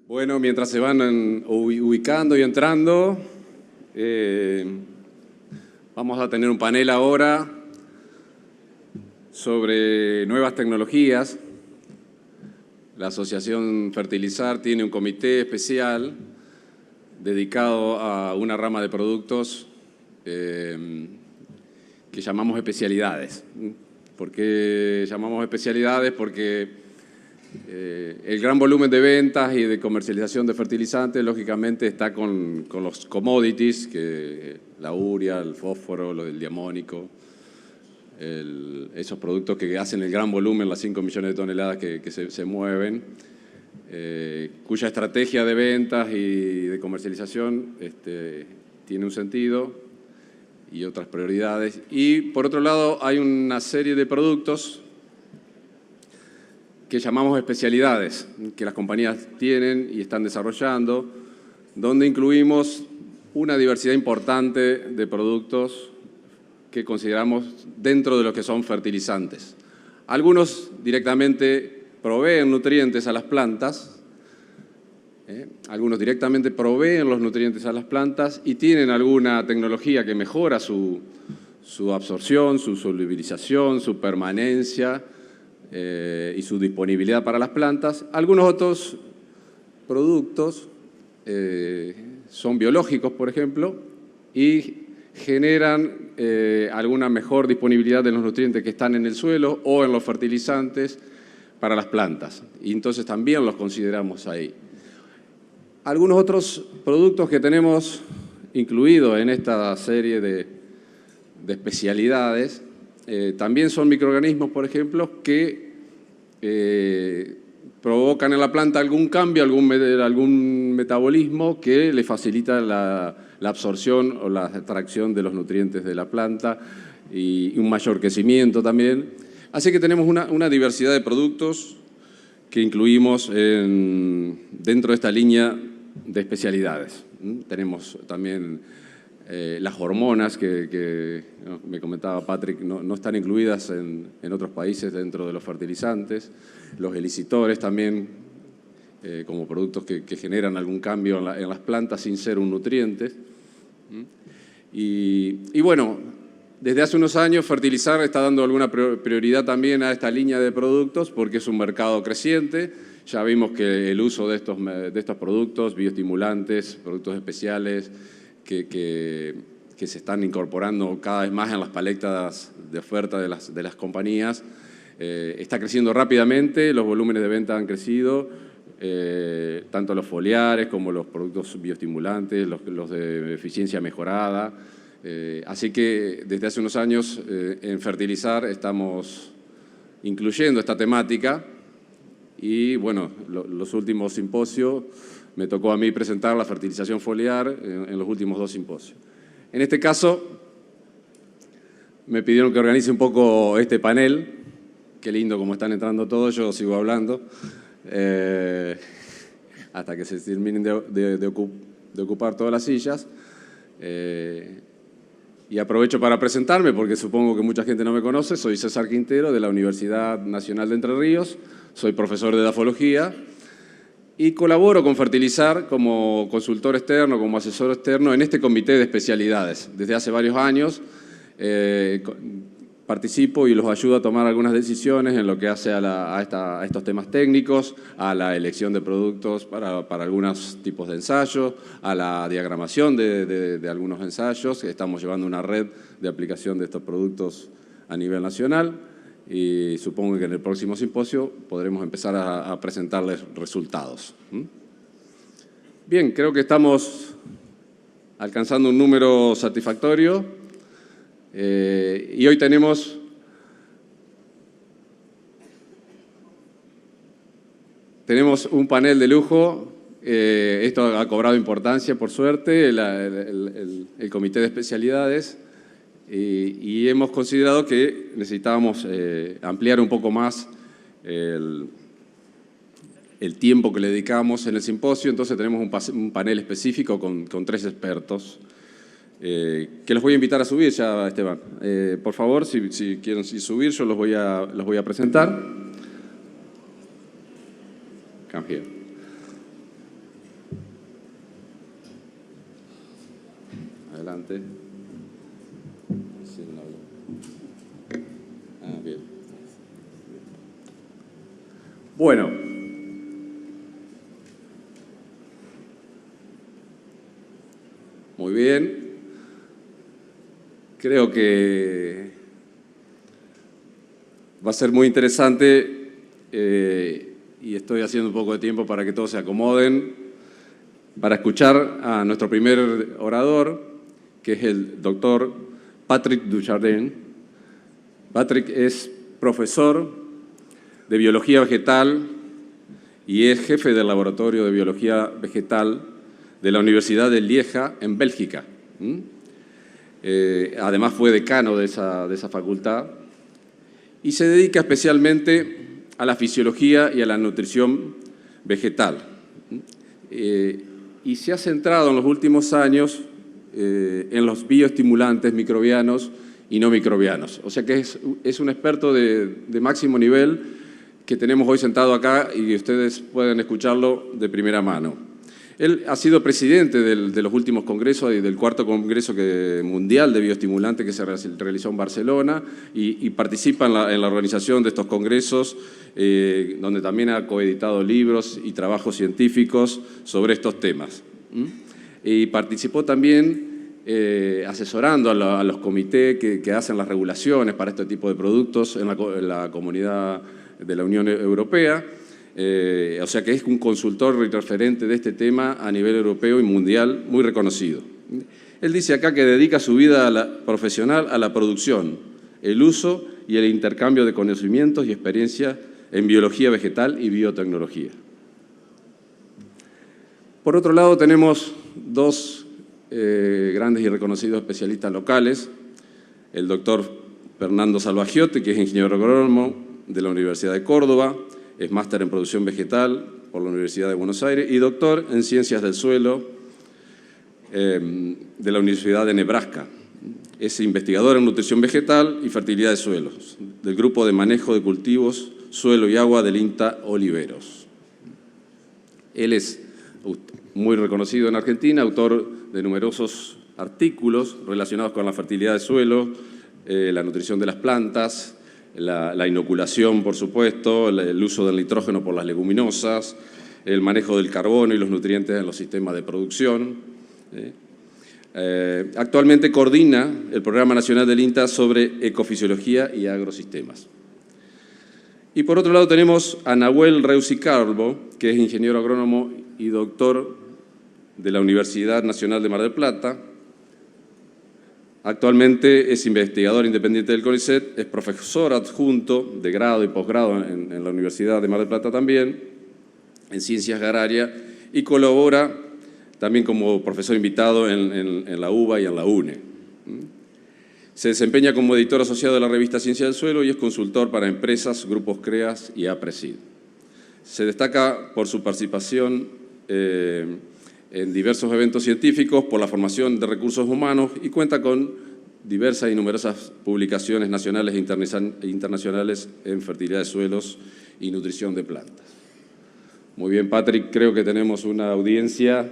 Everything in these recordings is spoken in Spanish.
Bueno, mientras se van ubicando y entrando, vamos a tener un panel ahora sobre nuevas tecnologías. La Asociación Fertilizar tiene un comité especial dedicado a una rama de productos que llamamos especialidades. ¿Por qué llamamos especialidades? Porque el gran volumen de ventas y de comercialización de fertilizantes, lógicamente, está con los commodities, que la urea, el fósforo, el diamónico, esos productos que hacen el gran volumen, las 5 millones de toneladas que se mueven, cuya estrategia de ventas y de comercialización tiene un sentido y otras prioridades. Y, por otro lado, hay una serie de productos que llamamos especialidades, que las compañías tienen y están desarrollando, donde incluimos una diversidad importante de productos que consideramos dentro de lo que son fertilizantes. Algunos directamente proveen nutrientes a las plantas, algunos directamente proveen los nutrientes a las plantas y tienen alguna tecnología que mejora su absorción, su solubilización, su permanencia, y su disponibilidad para las plantas. Algunos otros productos son biológicos, por ejemplo, y generan alguna mejor disponibilidad de los nutrientes que están en el suelo o en los fertilizantes para las plantas. Y entonces también los consideramos ahí. Algunos otros productos que tenemos incluidos en esta serie de especialidades también son microorganismos, por ejemplo, que provocan en la planta algún cambio, algún metabolismo que le facilita la absorción o la extracción de los nutrientes de la planta y un mayor crecimiento también. Así que tenemos una diversidad de productos que incluimos dentro de esta línea de especialidades. Tenemos también las hormonas que me comentaba Patrick, no están incluidas en otros países dentro de los fertilizantes. Los elicitores también, como productos que generan algún cambio en las plantas sin ser un nutriente. Y bueno, desde hace unos años Fertilizar está dando alguna prioridad también a esta línea de productos porque es un mercado creciente. Ya vimos que el uso de estos productos, bioestimulantes, productos especiales, que se están incorporando cada vez más en las paletas de oferta de las compañías, está creciendo rápidamente, los volúmenes de venta han crecido, tanto los foliares como los productos bioestimulantes, los de eficiencia mejorada. Así que desde hace unos años en Fertilizar estamos incluyendo esta temática y bueno, los últimos simposios me tocó a mí presentar la fertilización foliar en los últimos 2 simposios. En este caso, me pidieron que organice un poco este panel. Qué lindo como están entrando todos, yo sigo hablando. Hasta que se terminen de ocupar todas las sillas. Y aprovecho para presentarme, porque supongo que mucha gente no me conoce. Soy César Quintero, de la Universidad Nacional de Entre Ríos. Soy profesor de edafología. Y colaboro con Fertilizar como consultor externo, como asesor externo en este comité de especialidades. Desde hace varios años participo y los ayudo a tomar algunas decisiones en lo que hace a estos temas técnicos, a la elección de productos para algunos tipos de ensayos, a la diagramación de algunos ensayos. Estamos llevando una red de aplicación de estos productos a nivel nacional. Y supongo que en el próximo simposio podremos empezar a presentarles resultados. Bien, creo que estamos alcanzando un número satisfactorio y hoy tenemos un panel de lujo. Esto ha cobrado importancia, por suerte, el comité de especialidades. Y hemos considerado que necesitábamos ampliar un poco más el tiempo que le dedicamos en el simposio, entonces tenemos un panel específico con 3 expertos que los voy a invitar a subir ya, Esteban. Por favor, si quieren subir, yo los voy a presentar. Come here. Adelante. Bien. Bueno. Muy bien. Creo que va a ser muy interesante y estoy haciendo un poco de tiempo para que todos se acomoden para escuchar a nuestro primer orador, que es el doctor Patrick Dujardin. Patrick es profesor de Biología Vegetal y es jefe del Laboratorio de Biología Vegetal de la Universidad de Lieja, en Bélgica. Además fue decano de esa facultad y se dedica especialmente a la fisiología y a la nutrición vegetal. Y se ha centrado en los últimos años en los bioestimulantes microbianos y no microbianos. O sea que es un experto de máximo nivel que tenemos hoy sentado acá y ustedes pueden escucharlo de primera mano. Él ha sido presidente de los últimos congresos y del cuarto congreso mundial de bioestimulantes que se realizó en Barcelona y participa en la organización de estos congresos, donde también ha coeditado libros y trabajos científicos sobre estos temas. Y participó también asesorando a los comités que hacen las regulaciones para este tipo de productos en la comunidad de la Unión Europea. O sea que es un consultor y referente de este tema a nivel europeo y mundial muy reconocido. Él dice acá que dedica su vida profesional a la producción, el uso y el intercambio de conocimientos y experiencias en biología vegetal y biotecnología. Por otro lado, tenemos dos grandes y reconocidos especialistas locales, el doctor Fernando Salvagiotti, que es ingeniero agrónomo de la Universidad de Córdoba, es máster en producción vegetal por la Universidad de Buenos Aires y doctor en ciencias del suelo de la Universidad de Nebraska. Es investigador en nutrición vegetal y fertilidad de suelos, del Grupo de Manejo de Cultivos, Suelo y Agua del INTA Oliveros. Él es muy reconocido en Argentina, autor de numerosos artículos relacionados con la fertilidad de suelo, la nutrición de las plantas, la inoculación, por supuesto, el uso del nitrógeno por las leguminosas, el manejo del carbono y los nutrientes en los sistemas de producción. Actualmente coordina el Programa Nacional del INTA sobre ecofisiología y agrosistemas. Y por otro lado tenemos a Nahuel Reusi Calvo, que es ingeniero agrónomo y doctor de la Universidad Nacional de Mar del Plata. Actualmente es investigador independiente del CONICET, es profesor adjunto de grado y posgrado en la Universidad de Mar del Plata también, en ciencias agrarias, y colabora también como profesor invitado en la UBA y en la UNE. Se desempeña como editor asociado de la revista Ciencia del Suelo y es consultor para empresas, grupos CREAS y APRESID. Se destaca por su participación en diversos eventos científicos, por la formación de recursos humanos y cuenta con diversas y numerosas publicaciones nacionales e internacionales en fertilidad de suelos y nutrición de plantas. Muy bien, Patrick, creo que tenemos una audiencia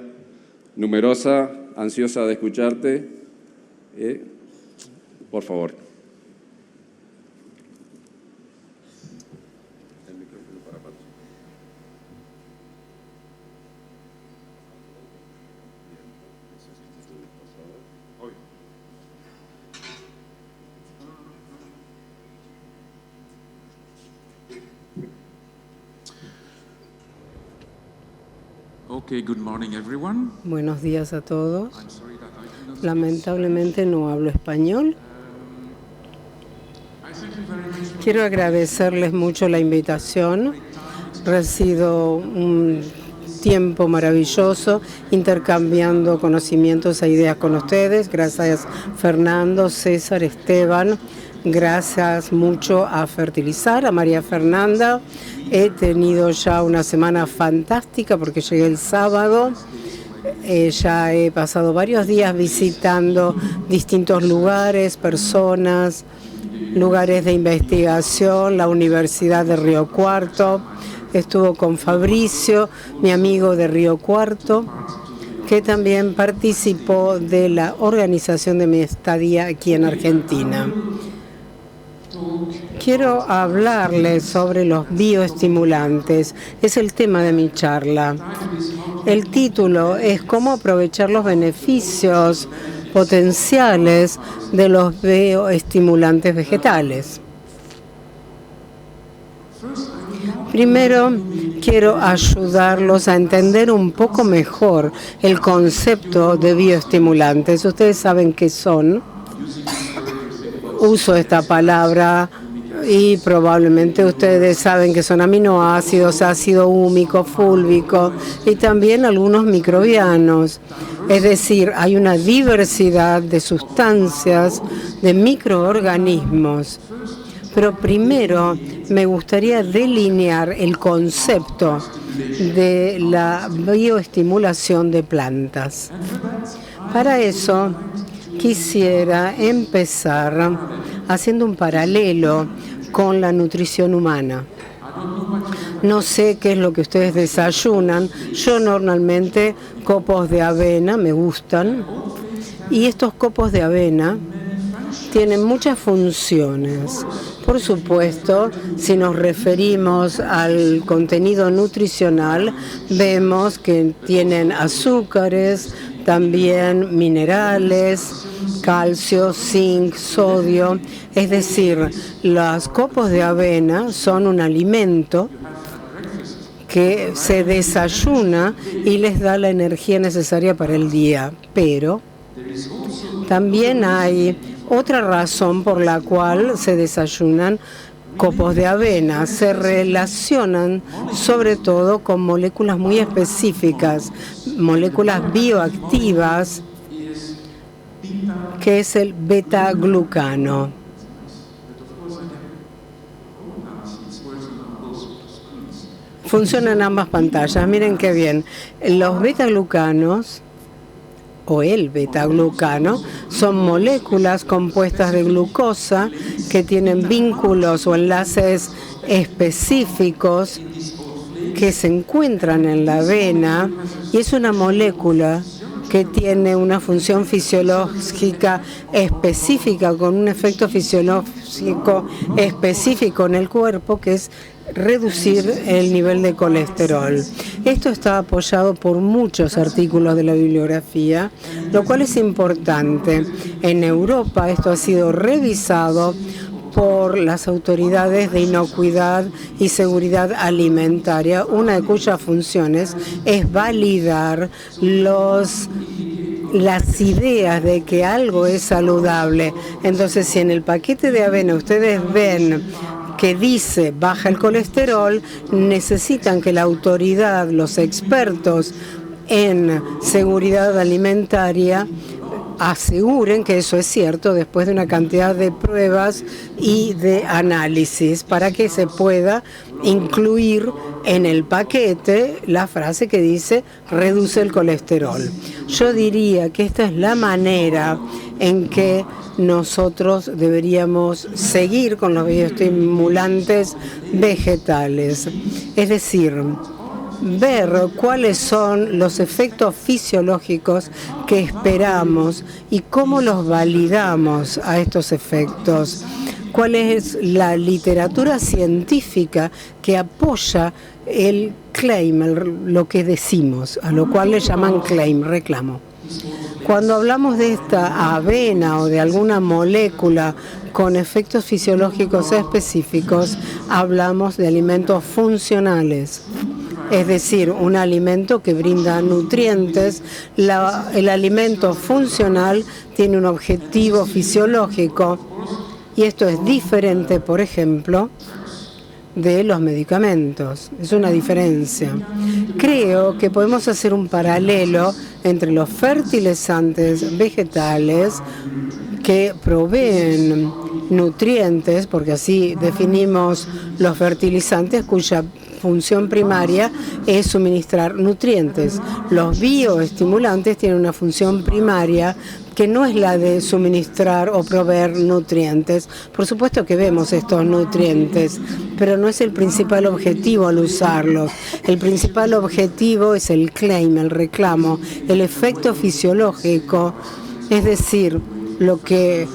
numerosa, ansiosa de escucharte. Por favor. El micrófono para Patrick. Okay, good morning everyone. Buenos días a todos. Lamentablemente no hablo español. Quiero agradecerles mucho la invitación. Resido un tiempo maravilloso intercambiando conocimientos e ideas con ustedes. Gracias Fernando, César, Esteban. Gracias mucho a Fertilizar, a María Fernanda. He tenido ya una semana fantástica porque llegué el sábado. Ya he pasado varios días visitando distintos lugares, personas, lugares de investigación, la Universidad de Río Cuarto. Estuvo con Fabricio, mi amigo de Río Cuarto. que también participó de la organización de mi estadía aquí en Argentina. Quiero hablarles sobre los bioestimulantes. Es el tema de mi charla. El título es cómo aprovechar los beneficios potenciales de los bioestimulantes vegetales. Primero, quiero ayudarlos a entender un poco mejor el concepto de bioestimulantes. Ustedes saben qué son. Uso esta palabra y probablemente ustedes saben que son aminoácidos, ácido húmico, fúlvico y también algunos microbianos. Es decir, hay una diversidad de sustancias, de microorganismos. Pero primero me gustaría delinear el concepto de la bioestimulación de plantas. Para eso quisiera empezar haciendo un paralelo con la nutrición humana. No sé qué es lo que ustedes desayunan. Yo normalmente copos de avena me gustan. Y estos copos de avena tienen muchas funciones. Por supuesto, si nos referimos al contenido nutricional, vemos que tienen azúcares, también minerales, calcio, zinc, sodio. Es decir, los copos de avena son un alimento que se desayuna y les da la energía necesaria para el día. Pero también hay otra razón por la cual se desayunan copos de avena. Se relacionan sobre todo con moléculas muy específicas, moléculas bioactivas, que es el beta-glucano. Funciona en ambas pantallas. Miren qué bien. Los beta-glucanos o el beta-glucano son moléculas compuestas de glucosa que tienen vínculos o enlaces específicos que se encuentran en la avena, y es una molécula que tiene una función fisiológica específica, con un efecto fisiológico específico en el cuerpo, que es reducir el nivel de colesterol. Esto está apoyado por muchos artículos de la bibliografía, lo cual es importante. En Europa esto ha sido revisado por las autoridades de inocuidad y seguridad alimentaria, una de cuyas funciones es validar las ideas de que algo es saludable. Entonces, si en el paquete de avena ustedes ven que dice baja el colesterol, necesitan que la autoridad, los expertos en seguridad alimentaria, aseguren que eso es cierto después de una cantidad de pruebas y de análisis, para que se pueda incluir en el paquete la frase que dice reduce el colesterol. Yo diría que esta es la manera en que nosotros deberíamos seguir con los bioestimulantes vegetales. Es decir, ver cuáles son los efectos fisiológicos que esperamos y cómo los validamos a estos efectos. ¿Cuál es la literatura científica que apoya el claim, lo que decimos, a lo cual le llaman claim, reclamo? Cuando hablamos de esta avena o de alguna molécula con efectos fisiológicos específicos, hablamos de alimentos funcionales. Es decir, un alimento que brinda nutrientes. El alimento funcional tiene un objetivo fisiológico, y esto es diferente, por ejemplo, de los medicamentos. Es una diferencia. Creo que podemos hacer un paralelo entre los fertilizantes vegetales que proveen nutrientes, porque así definimos los fertilizantes cuya función primaria es suministrar nutrientes. Los bioestimulantes tienen una función primaria que no es la de suministrar o proveer nutrientes. Por supuesto que vemos estos nutrientes, pero no es el principal objetivo al usarlos. El principal objetivo es el claim, el reclamo, el efecto fisiológico, es decir, lo que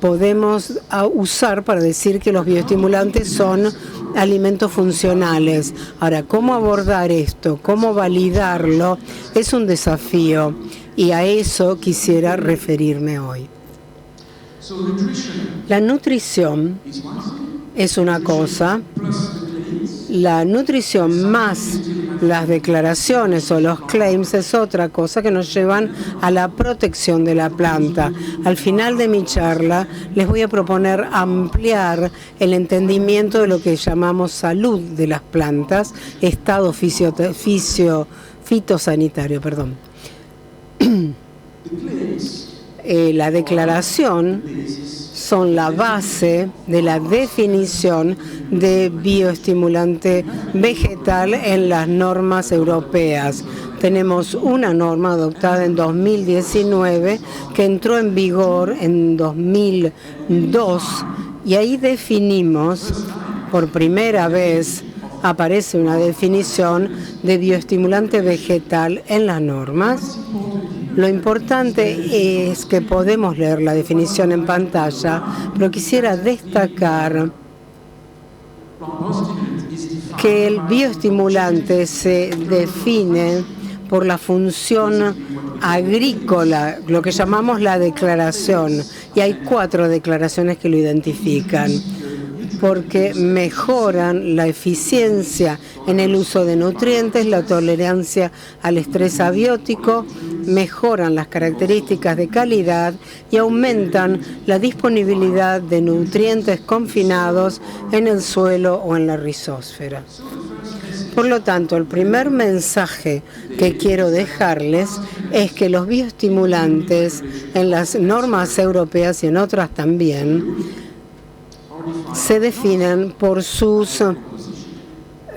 podemos usar para decir que los bioestimulantes son alimentos funcionales. Ahora, ¿cómo abordar esto? ¿Cómo validarlo? Es un desafío y a eso quisiera referirme hoy. La nutrición es una cosa, la nutrición más las declaraciones o los claims es otra cosa que nos llevan a la protección de la planta. Al final de mi charla les voy a proponer ampliar el entendimiento de lo que llamamos salud de las plantas, estado fitosanitario. La declaración son la base de la definición de bioestimulante vegetal en las normas europeas. Tenemos una norma adoptada en 2019 que entró en vigor en 2002 y ahí definimos, por primera vez aparece una definición de bioestimulante vegetal en las normas. Lo importante es que podemos leer la definición en pantalla, pero quisiera destacar que el bioestimulante se define por la función agrícola, lo que llamamos la declaración, y hay 4 declaraciones que lo identifican, porque mejoran la eficiencia en el uso de nutrientes, la tolerancia al estrés abiótico, mejoran las características de calidad y aumentan la disponibilidad de nutrientes confinados en el suelo o en la rizósfera. Por lo tanto, el primer mensaje que quiero dejarles es que los bioestimulantes en las normas europeas y en otras también se definen por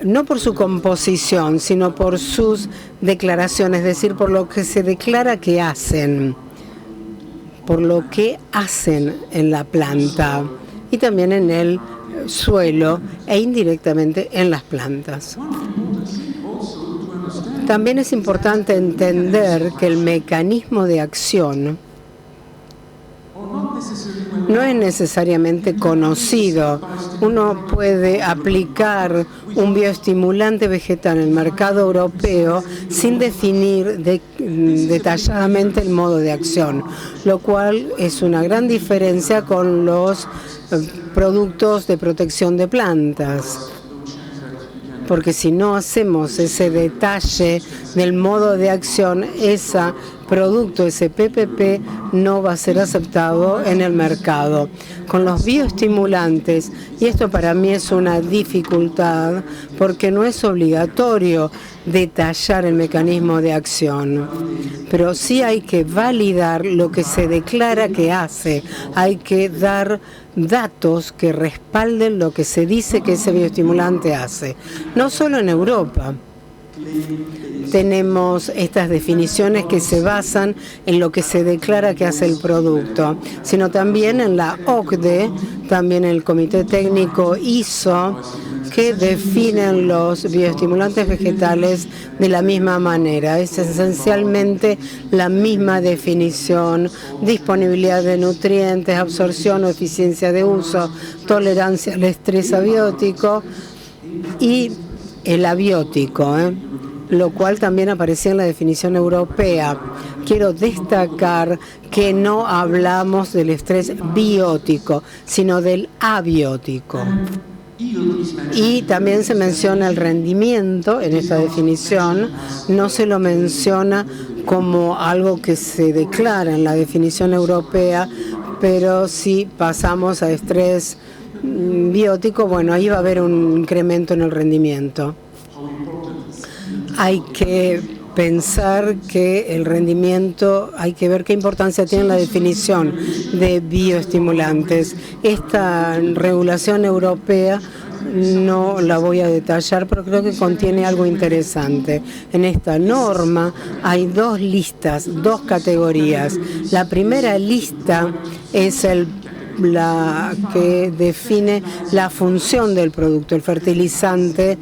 no por su composición, sino por sus declaraciones, es decir, por lo que se declara que hacen, por lo que hacen en la planta y también en el suelo e indirectamente en las plantas. También es importante entender que el mecanismo de acción no es necesariamente conocido. Uno puede aplicar un bioestimulante vegetal en el mercado europeo sin definir detalladamente el modo de acción, lo cual es una gran diferencia con los productos de protección de plantas. Porque si no hacemos ese detalle del modo de acción, ese producto, ese PPP, no va a ser aceptado en el mercado. Con los bioestimulantes, y esto para mí es una dificultad, porque no es obligatorio detallar el mecanismo de acción, pero sí hay que validar lo que se declara que hace, hay que dar datos que respalden lo que se dice que ese bioestimulante hace. No solo en Europa tenemos estas definiciones que se basan en lo que se declara que hace el producto, sino también en la OCDE, también en el Comité Técnico ISO, que definen los bioestimulantes vegetales de la misma manera. Es esencialmente la misma definición: disponibilidad de nutrientes, absorción o eficiencia de uso, tolerancia al estrés abiótico y el abiótico, lo cual también aparecía en la definición europea. Quiero destacar que no hablamos del estrés biótico, sino del abiótico. Y también se menciona el rendimiento en esta definición, no se lo menciona como algo que se declara en la definición europea, pero si pasamos a estrés biótico, bueno, ahí va a haber un incremento en el rendimiento. Hay que pensar que el rendimiento, hay que ver qué importancia tiene la definición de bioestimulantes. Esta regulación europea no la voy a detallar, pero creo que contiene algo interesante. En esta norma hay dos listas, dos categorías. La primera lista es la que define la función del producto. El fertilizante,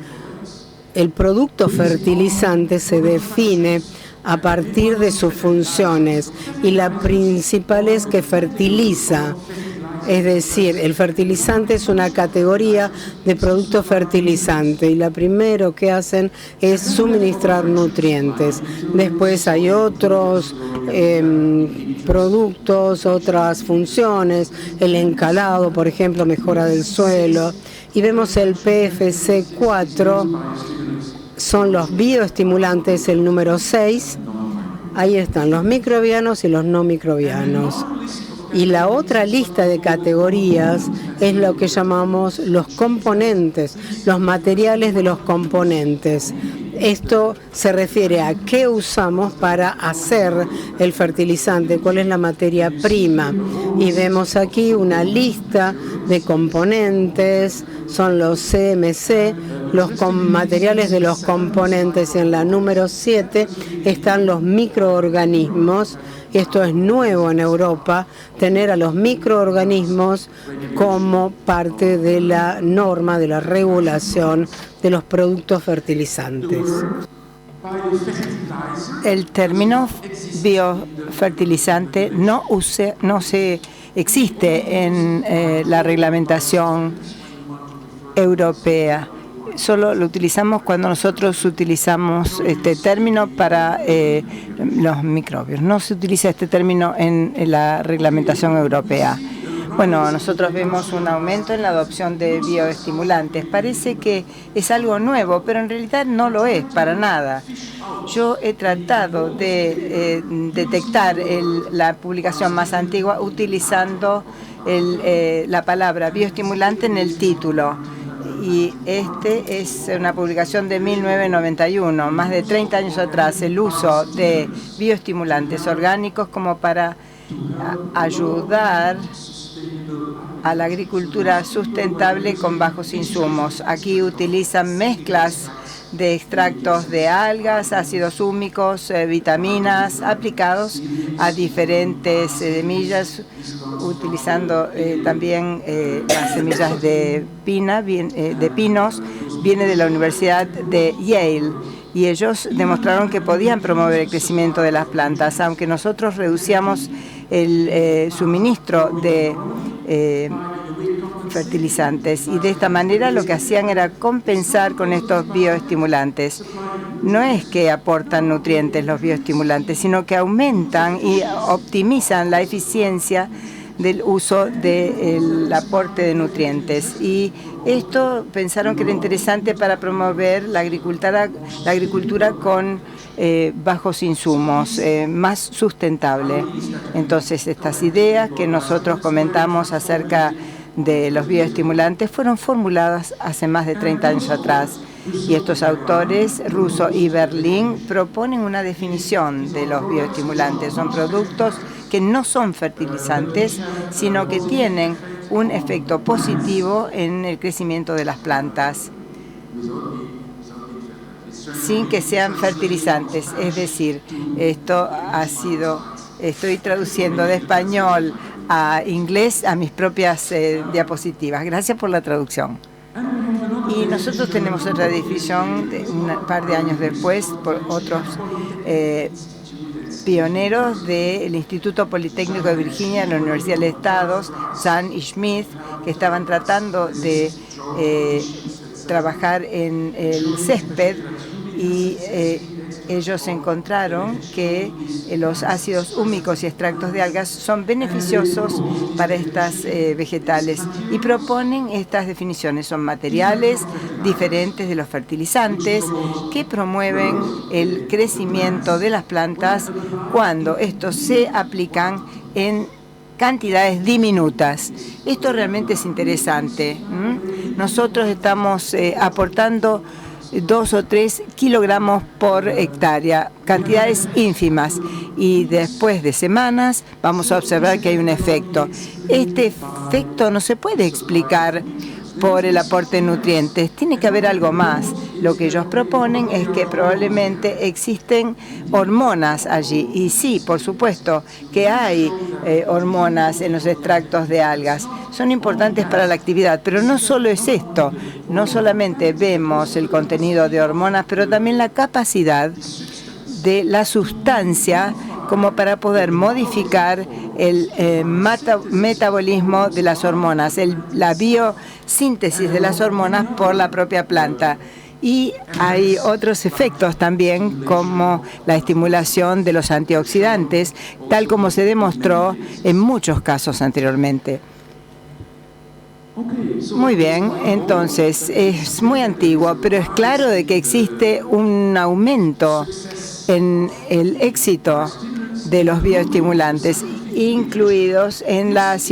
el producto fertilizante se define a partir de sus funciones y la principal es que fertiliza. Es decir, el fertilizante es una categoría de producto fertilizante y lo primero que hacen es suministrar nutrientes. Después hay otros productos, otras funciones, el encalado, por ejemplo, mejora del suelo. Y vemos el PFC 4, son los bioestimulantes, el número 6. Ahí están los microbianos y los no microbianos. Y la otra lista de categorías es lo que llamamos los componentes, los materiales de los componentes. Esto se refiere a qué usamos para hacer el fertilizante, cuál es la materia prima. Y vemos aquí una lista de componentes, son los CMC, los materiales de los componentes. En la número 7 están los microorganismos. Esto es nuevo en Europa, tener a los microorganismos como parte de la norma, de la regulación de los productos fertilizantes. El término biofertilizante no existe en la reglamentación europea. Solo lo utilizamos cuando nosotros utilizamos este término para los microbios. No se utiliza este término en la reglamentación europea. Bueno, nosotros vemos un aumento en la adopción de bioestimulantes. Parece que es algo nuevo, pero en realidad no lo es para nada. Yo he tratado de detectar la publicación más antigua utilizando la palabra bioestimulante en el título. Y este es una publicación de 1991, más de 30 años atrás, el uso de bioestimulantes orgánicos como para ayudar a la agricultura sustentable con bajos insumos. Aquí utilizan mezclas de extractos de algas, ácidos húmicos, vitaminas, aplicados a diferentes semillas, utilizando también las semillas de pinos. Viene de la Universidad de Yale y ellos demostraron que podían promover el crecimiento de las plantas, aunque nosotros reducíamos el suministro de fertilizantes, y de esta manera lo que hacían era compensar con estos bioestimulantes. No es que aportan nutrientes los bioestimulantes, sino que aumentan y optimizan la eficiencia del uso del aporte de nutrientes. Y esto pensaron que era interesante para promover la agricultura con bajos insumos, más sustentable. Entonces, estas ideas que nosotros comentamos acerca de los bioestimulantes fueron formuladas hace más de 30 años atrás. Y estos autores, Russo y Berlin, proponen una definición de los bioestimulantes. Son productos que no son fertilizantes, sino que tienen un efecto positivo en el crecimiento de las plantas, sin que sean fertilizantes. Es decir, estoy traduciendo de español a inglés a mis propias diapositivas. Gracias por la traducción. Y nosotros tenemos otra definición un par de años después por otros pioneros del Instituto Politécnico de Virginia, en la Universidad de Estados, Sun y Smith, que estaban tratando de trabajar en el césped, y ellos encontraron que los ácidos húmicos y extractos de algas son beneficiosos para estas vegetales, y proponen estas definiciones. Son materiales diferentes de los fertilizantes que promueven el crecimiento de las plantas cuando estos se aplican en cantidades diminutas. Esto realmente es interesante. Nosotros estamos aportando 2 o 3 kilogramos por hectárea, cantidades ínfimas, y después de semanas vamos a observar que hay un efecto. Este efecto no se puede explicar por el aporte de nutrientes. Tiene que haber algo más. Lo que ellos proponen es que probablemente existen hormonas allí. Y sí, por supuesto que hay hormonas en los extractos de algas. Son importantes para la actividad, pero no solo es esto. No solamente vemos el contenido de hormonas, pero también la capacidad de la sustancia como para poder modificar el metabolismo de las hormonas, la biosíntesis de las hormonas por la propia planta. Y hay otros efectos también, como la estimulación de los antioxidantes, tal como se demostró en muchos casos anteriormente. Muy bien, entonces es muy antiguo, pero es claro de que existe un aumento en el éxito de los bioestimulantes, incluidos en las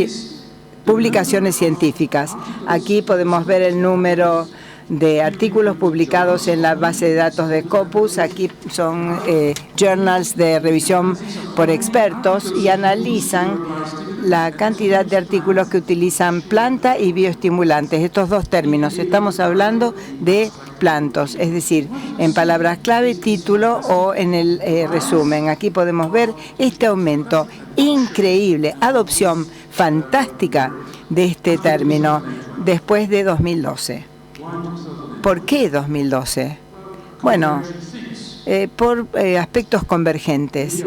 publicaciones científicas. Aquí podemos ver el número de artículos publicados en la base de datos de Scopus. Aquí son journals de revisión por expertos y analizan la cantidad de artículos que utilizan planta y bioestimulantes. Estos dos términos, estamos hablando de plantos, es decir, en palabras clave, título o en el resumen. Aquí podemos ver este aumento increíble, adopción fantástica de este término después de 2012. ¿Por qué 2012? Bueno, por aspectos convergentes.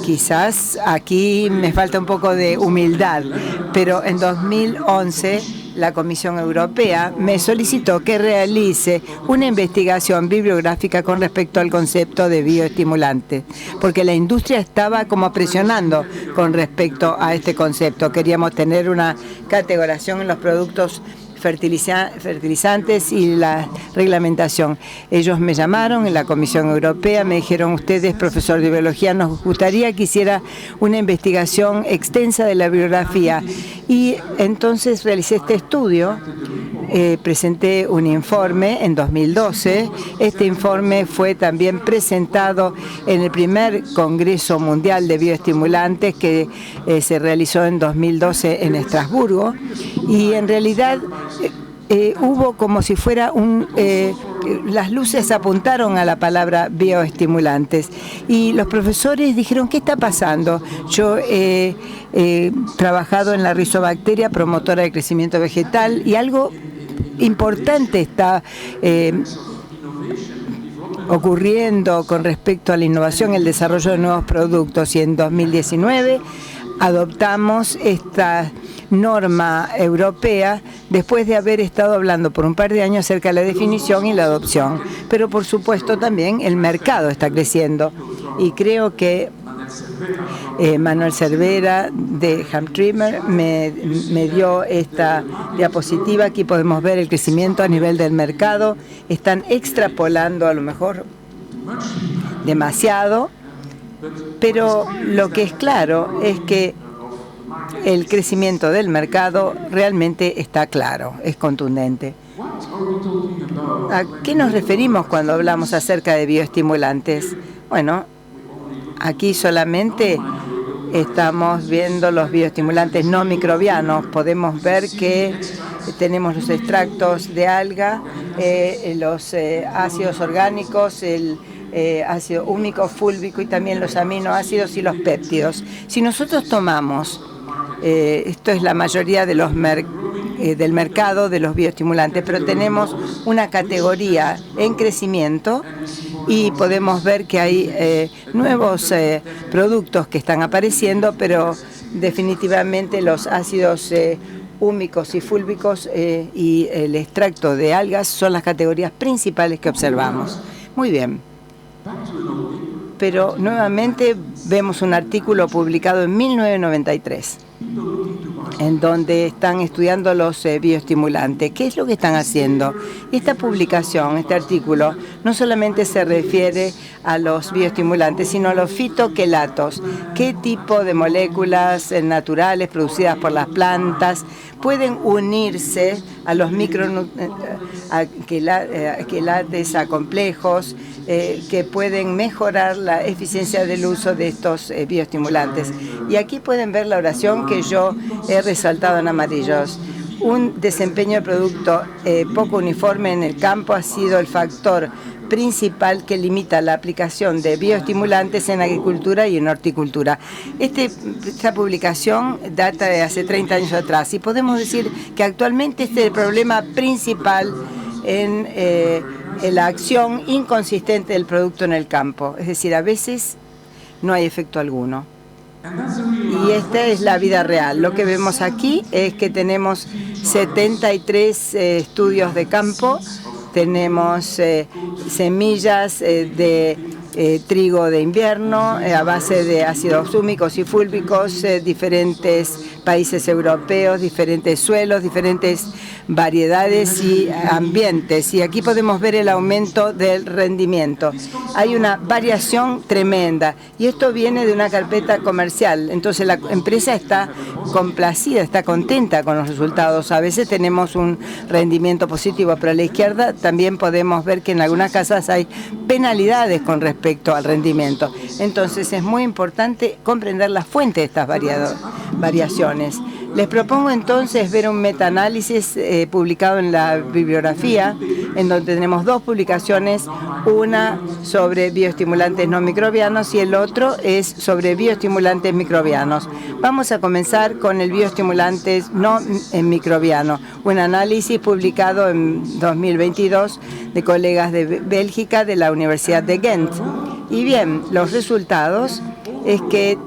Quizás aquí me falta un poco de humildad, pero en 2011 la Comisión Europea me solicitó que realice una investigación bibliográfica con respecto al concepto de bioestimulante, porque la industria estaba como presionando con respecto a este concepto. Queríamos tener una categorización en los productos fertilizantes y la reglamentación. Ellos me llamaron en la Comisión Europea, me dijeron: ustedes, profesor de biología, nos gustaría que hiciera una investigación extensa de la bibliografía. Y entonces realicé este estudio, presenté un informe en 2012. Este informe fue también presentado en el primer Congreso Mundial de Bioestimulantes que se realizó en 2012 en Estrasburgo, y en realidad hubo como si fuera las luces apuntaron a la palabra bioestimulantes y los profesores dijeron: ¿qué está pasando? Yo he trabajado en la rizobacteria promotora de crecimiento vegetal y algo importante está ocurriendo con respecto a la innovación y el desarrollo de nuevos productos, y en 2019 adoptamos esta norma europea después de haber estado hablando por un par de años acerca de la definición y la adopción. Pero por supuesto también el mercado está creciendo, y creo que Manuel Cervera de Hamtrimmer me dio esta diapositiva. Aquí podemos ver el crecimiento a nivel del mercado. Están extrapolando a lo mejor demasiado, pero lo que es claro es que el crecimiento del mercado realmente está claro, es contundente. ¿A qué nos referimos cuando hablamos acerca de bioestimulantes? Bueno, aquí solamente estamos viendo los bioestimulantes no microbianos. Podemos ver que tenemos los extractos de alga, los ácidos orgánicos, el ácido húmico, fúlvico y también los aminoácidos y los péptidos. Si nosotros tomamos, esto es la mayoría de los del mercado de los bioestimulantes, pero tenemos una categoría en crecimiento y podemos ver que hay nuevos productos que están apareciendo, pero definitivamente los ácidos húmicos y fúlvicos y el extracto de algas son las categorías principales que observamos. Muy bien. Pero nuevamente vemos un artículo publicado en 1993, en donde están estudiando los bioestimulantes. ¿Qué es lo que están haciendo? Esta publicación, este artículo, no solamente se refiere a los bioestimulantes, sino a los fitoquelatos. ¿Qué tipo de moléculas naturales producidas por las plantas pueden unirse a los microquelates, a complejos, que pueden mejorar la eficiencia del uso de estos bioestimulantes? Y aquí pueden ver la oración que yo he resaltado en amarillos. un desempeño de producto poco uniforme en el campo ha sido el factor principal que limita la aplicación de bioestimulantes en agricultura y en horticultura. Esta publicación data de hace 30 años atrás y podemos decir que actualmente este es el problema principal en la acción inconsistente del producto en el campo. Es decir, a veces no hay efecto alguno. Y esta es la vida real. Lo que vemos aquí es que tenemos 73 estudios de campo, tenemos semillas de trigo de invierno a base de ácidos húmicos y fúlvicos, diferentes países europeos, diferentes suelos, diferentes variedades y ambientes. Y aquí podemos ver el aumento del rendimiento. Hay una variación tremenda y esto viene de una carpeta comercial. Entonces la empresa está complacida, está contenta con los resultados. A veces tenemos un rendimiento positivo, pero a la izquierda también podemos ver que en algunas casas hay penalidades con respecto al rendimiento. Entonces es muy importante comprender la fuente de estas variaciones. Les propongo entonces ver un metaanálisis publicado en la bibliografía, en donde tenemos dos publicaciones, una sobre bioestimulantes no microbianos y el otro es sobre bioestimulantes microbianos. Vamos a comenzar con el bioestimulantes no microbiano, un análisis publicado en 2022 de colegas de Bélgica de la Universidad de Ghent. Y bien, los resultados es que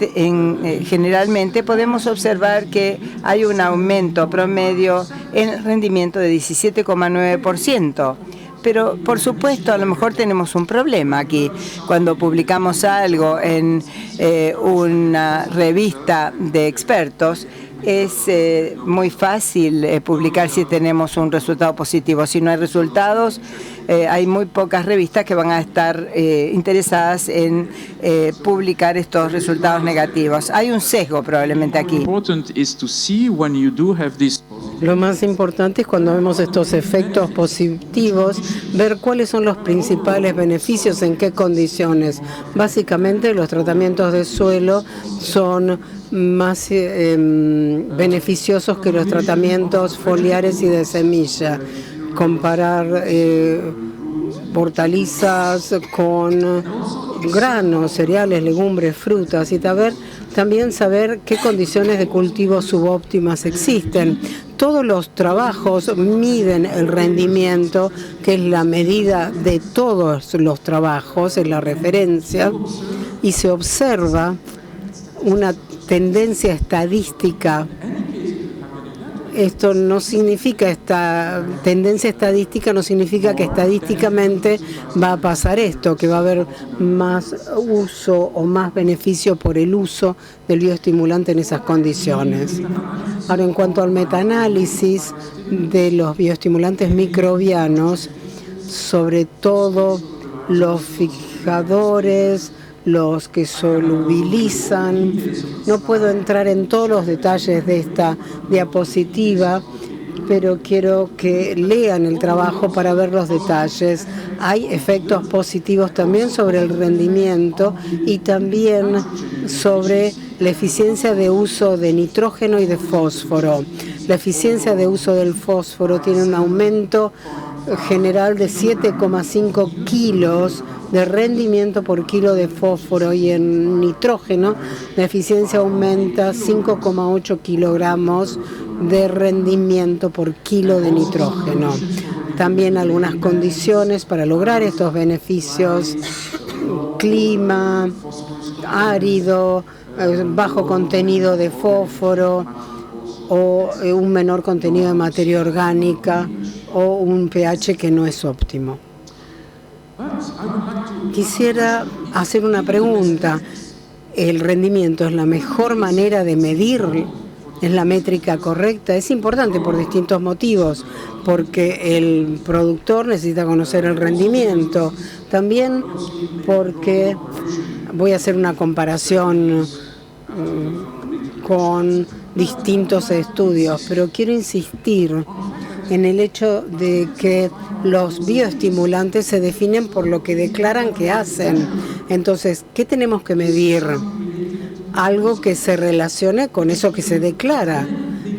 generalmente podemos observar que hay un aumento promedio en el rendimiento de 17,9%. Pero, por supuesto, a lo mejor tenemos un problema aquí. Cuando publicamos algo en una revista de expertos, es muy fácil publicar si tenemos un resultado positivo. Si no hay resultados, hay muy pocas revistas que van a estar interesadas en publicar estos resultados negativos. Hay un sesgo probablemente aquí. Lo más importante es cuando vemos estos efectos positivos, ver cuáles son los principales beneficios, en qué condiciones. Básicamente los tratamientos de suelo son más beneficiosos que los tratamientos foliares y de semilla. Comparar hortalizas con granos, cereales, legumbres, frutas y también saber qué condiciones de cultivo subóptimas existen. Todos los trabajos miden el rendimiento, que es la medida de todos los trabajos, es la referencia, y se observa una tendencia estadística. Esto no significa, esta tendencia estadística no significa que estadísticamente va a pasar esto, que va a haber más uso o más beneficio por el uso del bioestimulante en esas condiciones. Ahora, en cuanto al metaanálisis de los bioestimulantes microbianos, sobre todo los fijadores, los que solubilizan. No puedo entrar en todos los detalles de esta diapositiva, pero quiero que lean el trabajo para ver los detalles. Hay efectos positivos también sobre el rendimiento y también sobre la eficiencia de uso de nitrógeno y de fósforo. La eficiencia de uso del fósforo tiene un aumento general de 7,5 kilos de rendimiento por kilo de fósforo y en nitrógeno la eficiencia aumenta 5,8 kilogramos de rendimiento por kilo de nitrógeno. También algunas condiciones para lograr estos beneficios: clima árido, bajo contenido de fósforo o un menor contenido de materia orgánica o un pH que no es óptimo. Quisiera hacer una pregunta. ¿El rendimiento es la mejor manera de medir? ¿Es la métrica correcta? Es importante por distintos motivos, porque el productor necesita conocer el rendimiento, también porque voy a hacer una comparación con distintos estudios, pero quiero insistir en el hecho de que los bioestimulantes se definen por lo que declaran que hacen. Entonces, ¿qué tenemos que medir? Algo que se relacione con eso que se declara.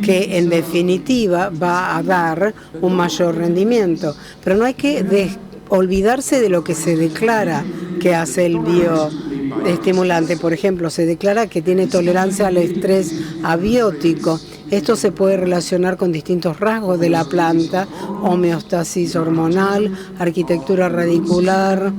que en definitiva va a dar un mayor rendimiento. Pero no hay que olvidarse de lo que se declara que hace el bioestimulante. Por ejemplo, se declara que tiene tolerancia al estrés abiótico. Esto se puede relacionar con distintos rasgos de la planta: homeostasis hormonal, arquitectura radicular,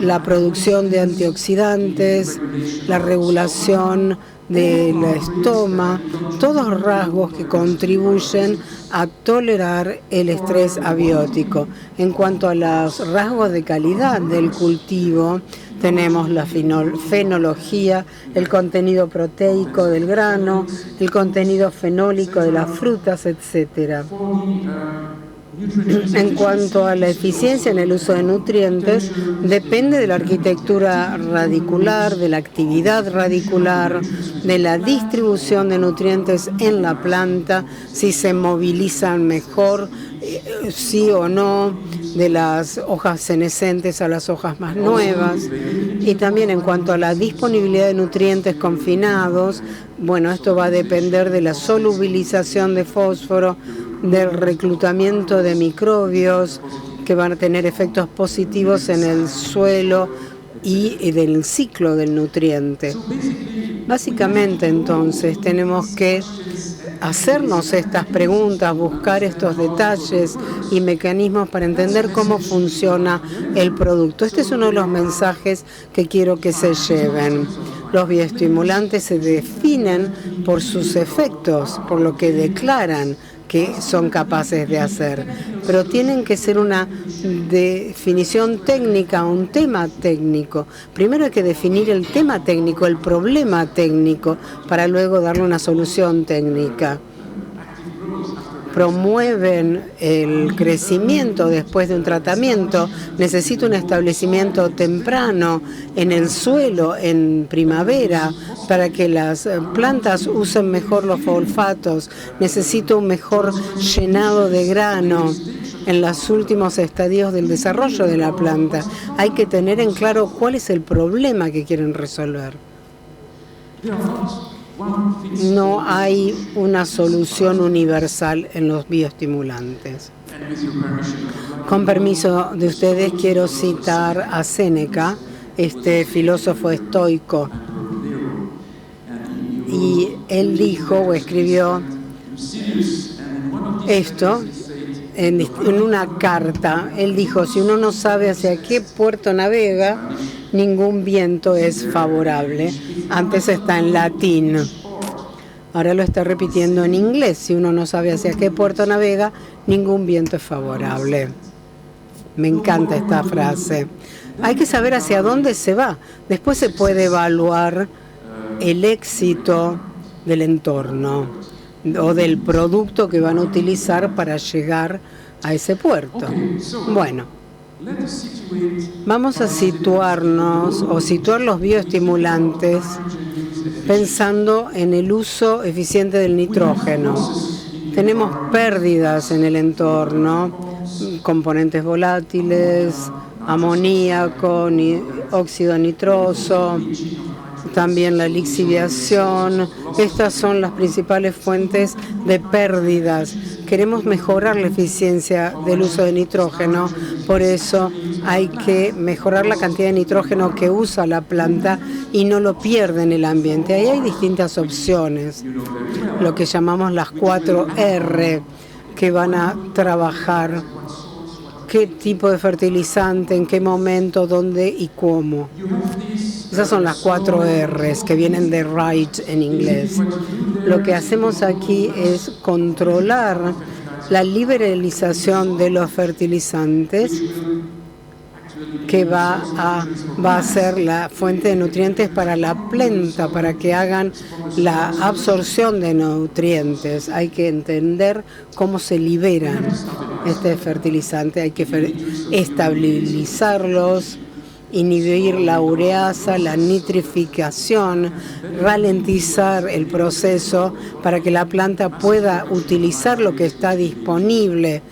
la producción de antioxidantes, la regulación del estoma, todos rasgos que contribuyen a tolerar el estrés abiótico. En cuanto a los rasgos de calidad del cultivo, tenemos la fenología, el contenido proteico del grano, el contenido fenólico de las frutas, etc. En cuanto a la eficiencia en el uso de nutrientes, depende de la arquitectura radicular, de la actividad radicular, de la distribución de nutrientes en la planta, si se movilizan mejor, sí o no, de las hojas senescentes a las hojas más nuevas. Y también en cuanto a la disponibilidad de nutrientes confinados, bueno, esto va a depender de la solubilización de fósforo, del reclutamiento de microbios que van a tener efectos positivos en el suelo y del ciclo del nutriente. Básicamente, entonces, tenemos que hacernos estas preguntas, buscar estos detalles y mecanismos para entender cómo funciona el producto. Este es uno de los mensajes que quiero que se lleven. Los bioestimulantes se definen por sus efectos, por lo que declaran que son capaces de hacer, pero tienen que ser una definición técnica, un tema técnico. Primero hay que definir el tema técnico, el problema técnico, para luego darle una solución técnica. Promueven el crecimiento después de un tratamiento. Necesita un establecimiento temprano en el suelo en primavera para que las plantas usen mejor los olfatos. Necesita un mejor llenado de grano en los últimos estadios del desarrollo de la planta. Hay que tener en claro cuál es el problema que quieren resolver. No hay una solución universal en los bioestimulantes. Con permiso de ustedes, quiero citar a Séneca, este filósofo estoico. Y él dijo o escribió esto en una carta. Él dijo: si uno no sabe hacia qué puerto navega, ningún viento es favorable. Antes está en latín. Ahora lo está repitiendo en inglés. Si uno no sabe hacia qué puerto navega, ningún viento es favorable. Me encanta esta frase. Hay que saber hacia dónde se va. Después se puede evaluar el éxito del entorno o del producto que van a utilizar para llegar a ese puerto. Bueno, vamos a situarnos o situar los bioestimulantes pensando en el uso eficiente del nitrógeno. Tenemos pérdidas en el entorno, componentes volátiles, amoníaco, óxido nitroso, también la lixiviación. Estas son las principales fuentes de pérdidas. Queremos mejorar la eficiencia del uso de nitrógeno, por eso hay que mejorar la cantidad de nitrógeno que usa la planta y no lo pierde en el ambiente. Ahí hay distintas opciones, lo que llamamos las 4R, que van a trabajar qué tipo de fertilizante, en qué momento, dónde y cómo. Esas son las 4 R's que vienen de Wright en inglés. Lo que hacemos aquí es controlar la liberalización de los fertilizantes, que va a ser la fuente de nutrientes para la planta, para que hagan la absorción de nutrientes. Hay que entender cómo se liberan este fertilizante, hay que estabilizarlos, inhibir la ureasa, la nitrificación, ralentizar el proceso para que la planta pueda utilizar lo que está disponible,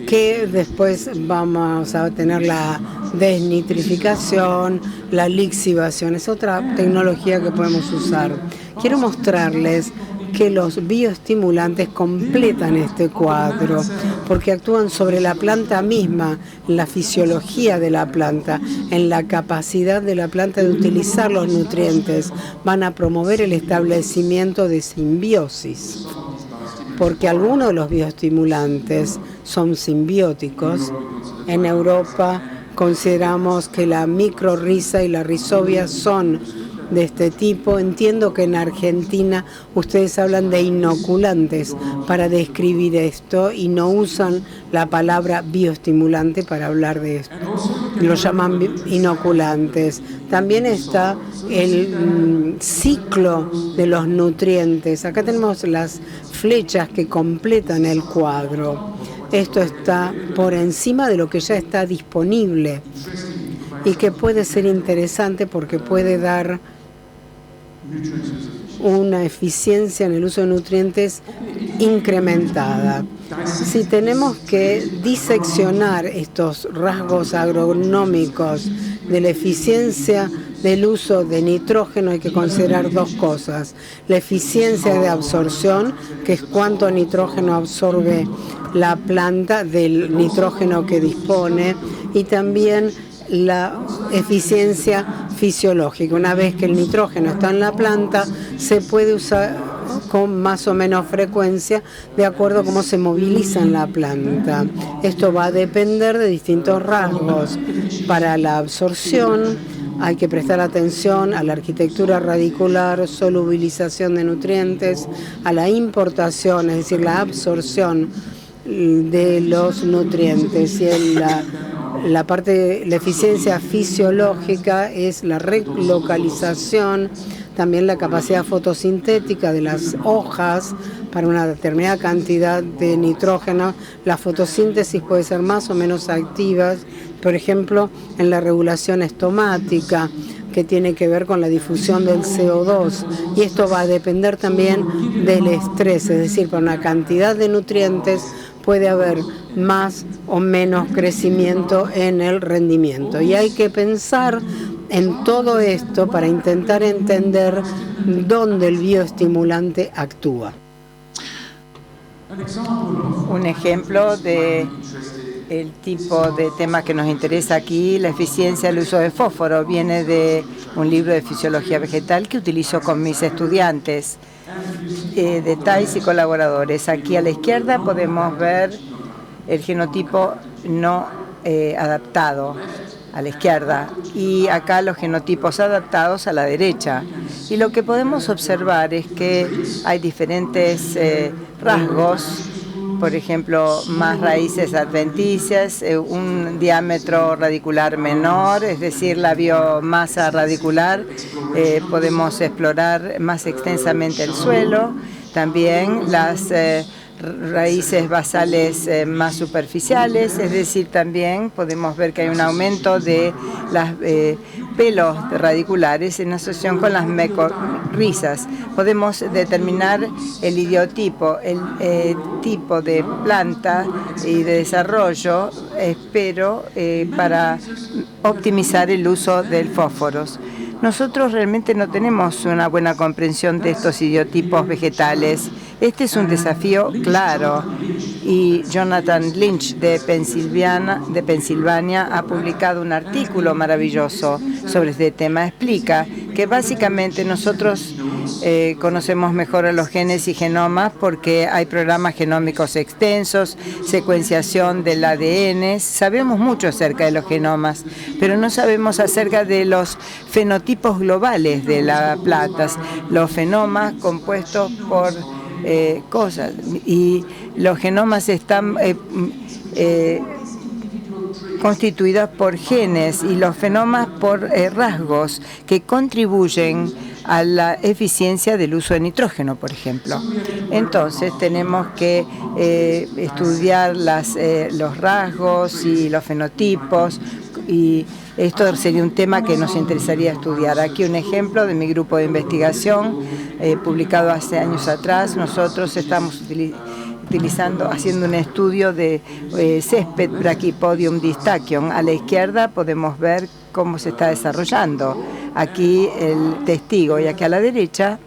que después vamos a tener la desnitrificación, la lixiviación. Es otra tecnología que podemos usar. Quiero mostrarles que los bioestimulantes completan este cuadro, porque actúan sobre la planta misma, en la fisiología de la planta, en la capacidad de la planta de utilizar los nutrientes. Van a promover el establecimiento de simbiosis, porque algunos de los bioestimulantes son simbióticos. En Europa consideramos que la microrriza y la rizobia son de este tipo. Entiendo que en Argentina ustedes hablan de inoculantes para describir esto y no usan la palabra bioestimulante para hablar de esto. Lo llaman inoculantes. También está el ciclo de los nutrientes. Acá tenemos las flechas que completan el cuadro. Esto está por encima de lo que ya está disponible y que puede ser interesante porque puede dar una eficiencia en el uso de nutrientes incrementada. Si tenemos que diseccionar estos rasgos agronómicos de la eficiencia del uso de nitrógeno, hay que considerar dos cosas: la eficiencia de absorción, que es cuánto nitrógeno absorbe la planta del nitrógeno que dispone, y también la eficiencia fisiológica. Una vez que el nitrógeno está en la planta, se puede usar con más o menos frecuencia de acuerdo a cómo se moviliza en la planta. Esto va a depender de distintos rasgos. Para la absorción hay que prestar atención a la arquitectura radicular, solubilización de nutrientes, a la importación, es decir, la absorción de los nutrientes, y la parte, la eficiencia fisiológica es la relocalización, también la capacidad fotosintética de las hojas para una determinada cantidad de nitrógeno. La fotosíntesis puede ser más o menos activa, por ejemplo, en la regulación estomática, que tiene que ver con la difusión del CO2, y esto va a depender también del estrés, es decir, para una cantidad de nutrientes puede haber más o menos crecimiento en el rendimiento. Y hay que pensar en todo esto para intentar entender dónde el bioestimulante actúa. Un ejemplo de el tipo de tema que nos interesa aquí, la eficiencia del uso de fósforo, viene de un libro de fisiología vegetal que utilizo con mis estudiantes de TAIS y colaboradores. Aquí a la izquierda podemos ver el genotipo no adaptado a la izquierda, y acá los genotipos adaptados a la derecha. Y lo que podemos observar es que hay diferentes rasgos, por ejemplo, más raíces adventicias, un diámetro radicular menor, es decir, la biomasa radicular. Podemos explorar más extensamente el suelo, también las raíces basales más superficiales, es decir, también podemos ver que hay un aumento de los pelos radiculares en asociación con las micorrizas. Podemos determinar el idiotipo, el tipo de planta y de desarrollo, espero, para optimizar el uso del fósforo. Nosotros realmente no tenemos una buena comprensión de estos idiotipos vegetales. Este es un desafío claro, y Jonathan Lynch de Pensilvania ha publicado un artículo maravilloso sobre este tema. Explica que básicamente nosotros conocemos mejor a los genes y genomas porque hay programas genómicos extensos, secuenciación del ADN. Sabemos mucho acerca de los genomas, pero no sabemos acerca de los fenotipos globales de las plantas, los fenomas compuestos por cosas, y los genomas están constituidos por genes y los fenomas por rasgos que contribuyen a la eficiencia del uso de nitrógeno, por ejemplo. Entonces tenemos que estudiar los rasgos y los fenotipos, y esto sería un tema que nos interesaría estudiar. Aquí un ejemplo de mi grupo de investigación, publicado hace años atrás. Nosotros estamos haciendo un estudio de césped Brachypodium distachyon. A la izquierda podemos ver cómo se está desarrollando aquí el testigo, y aquí a la derecha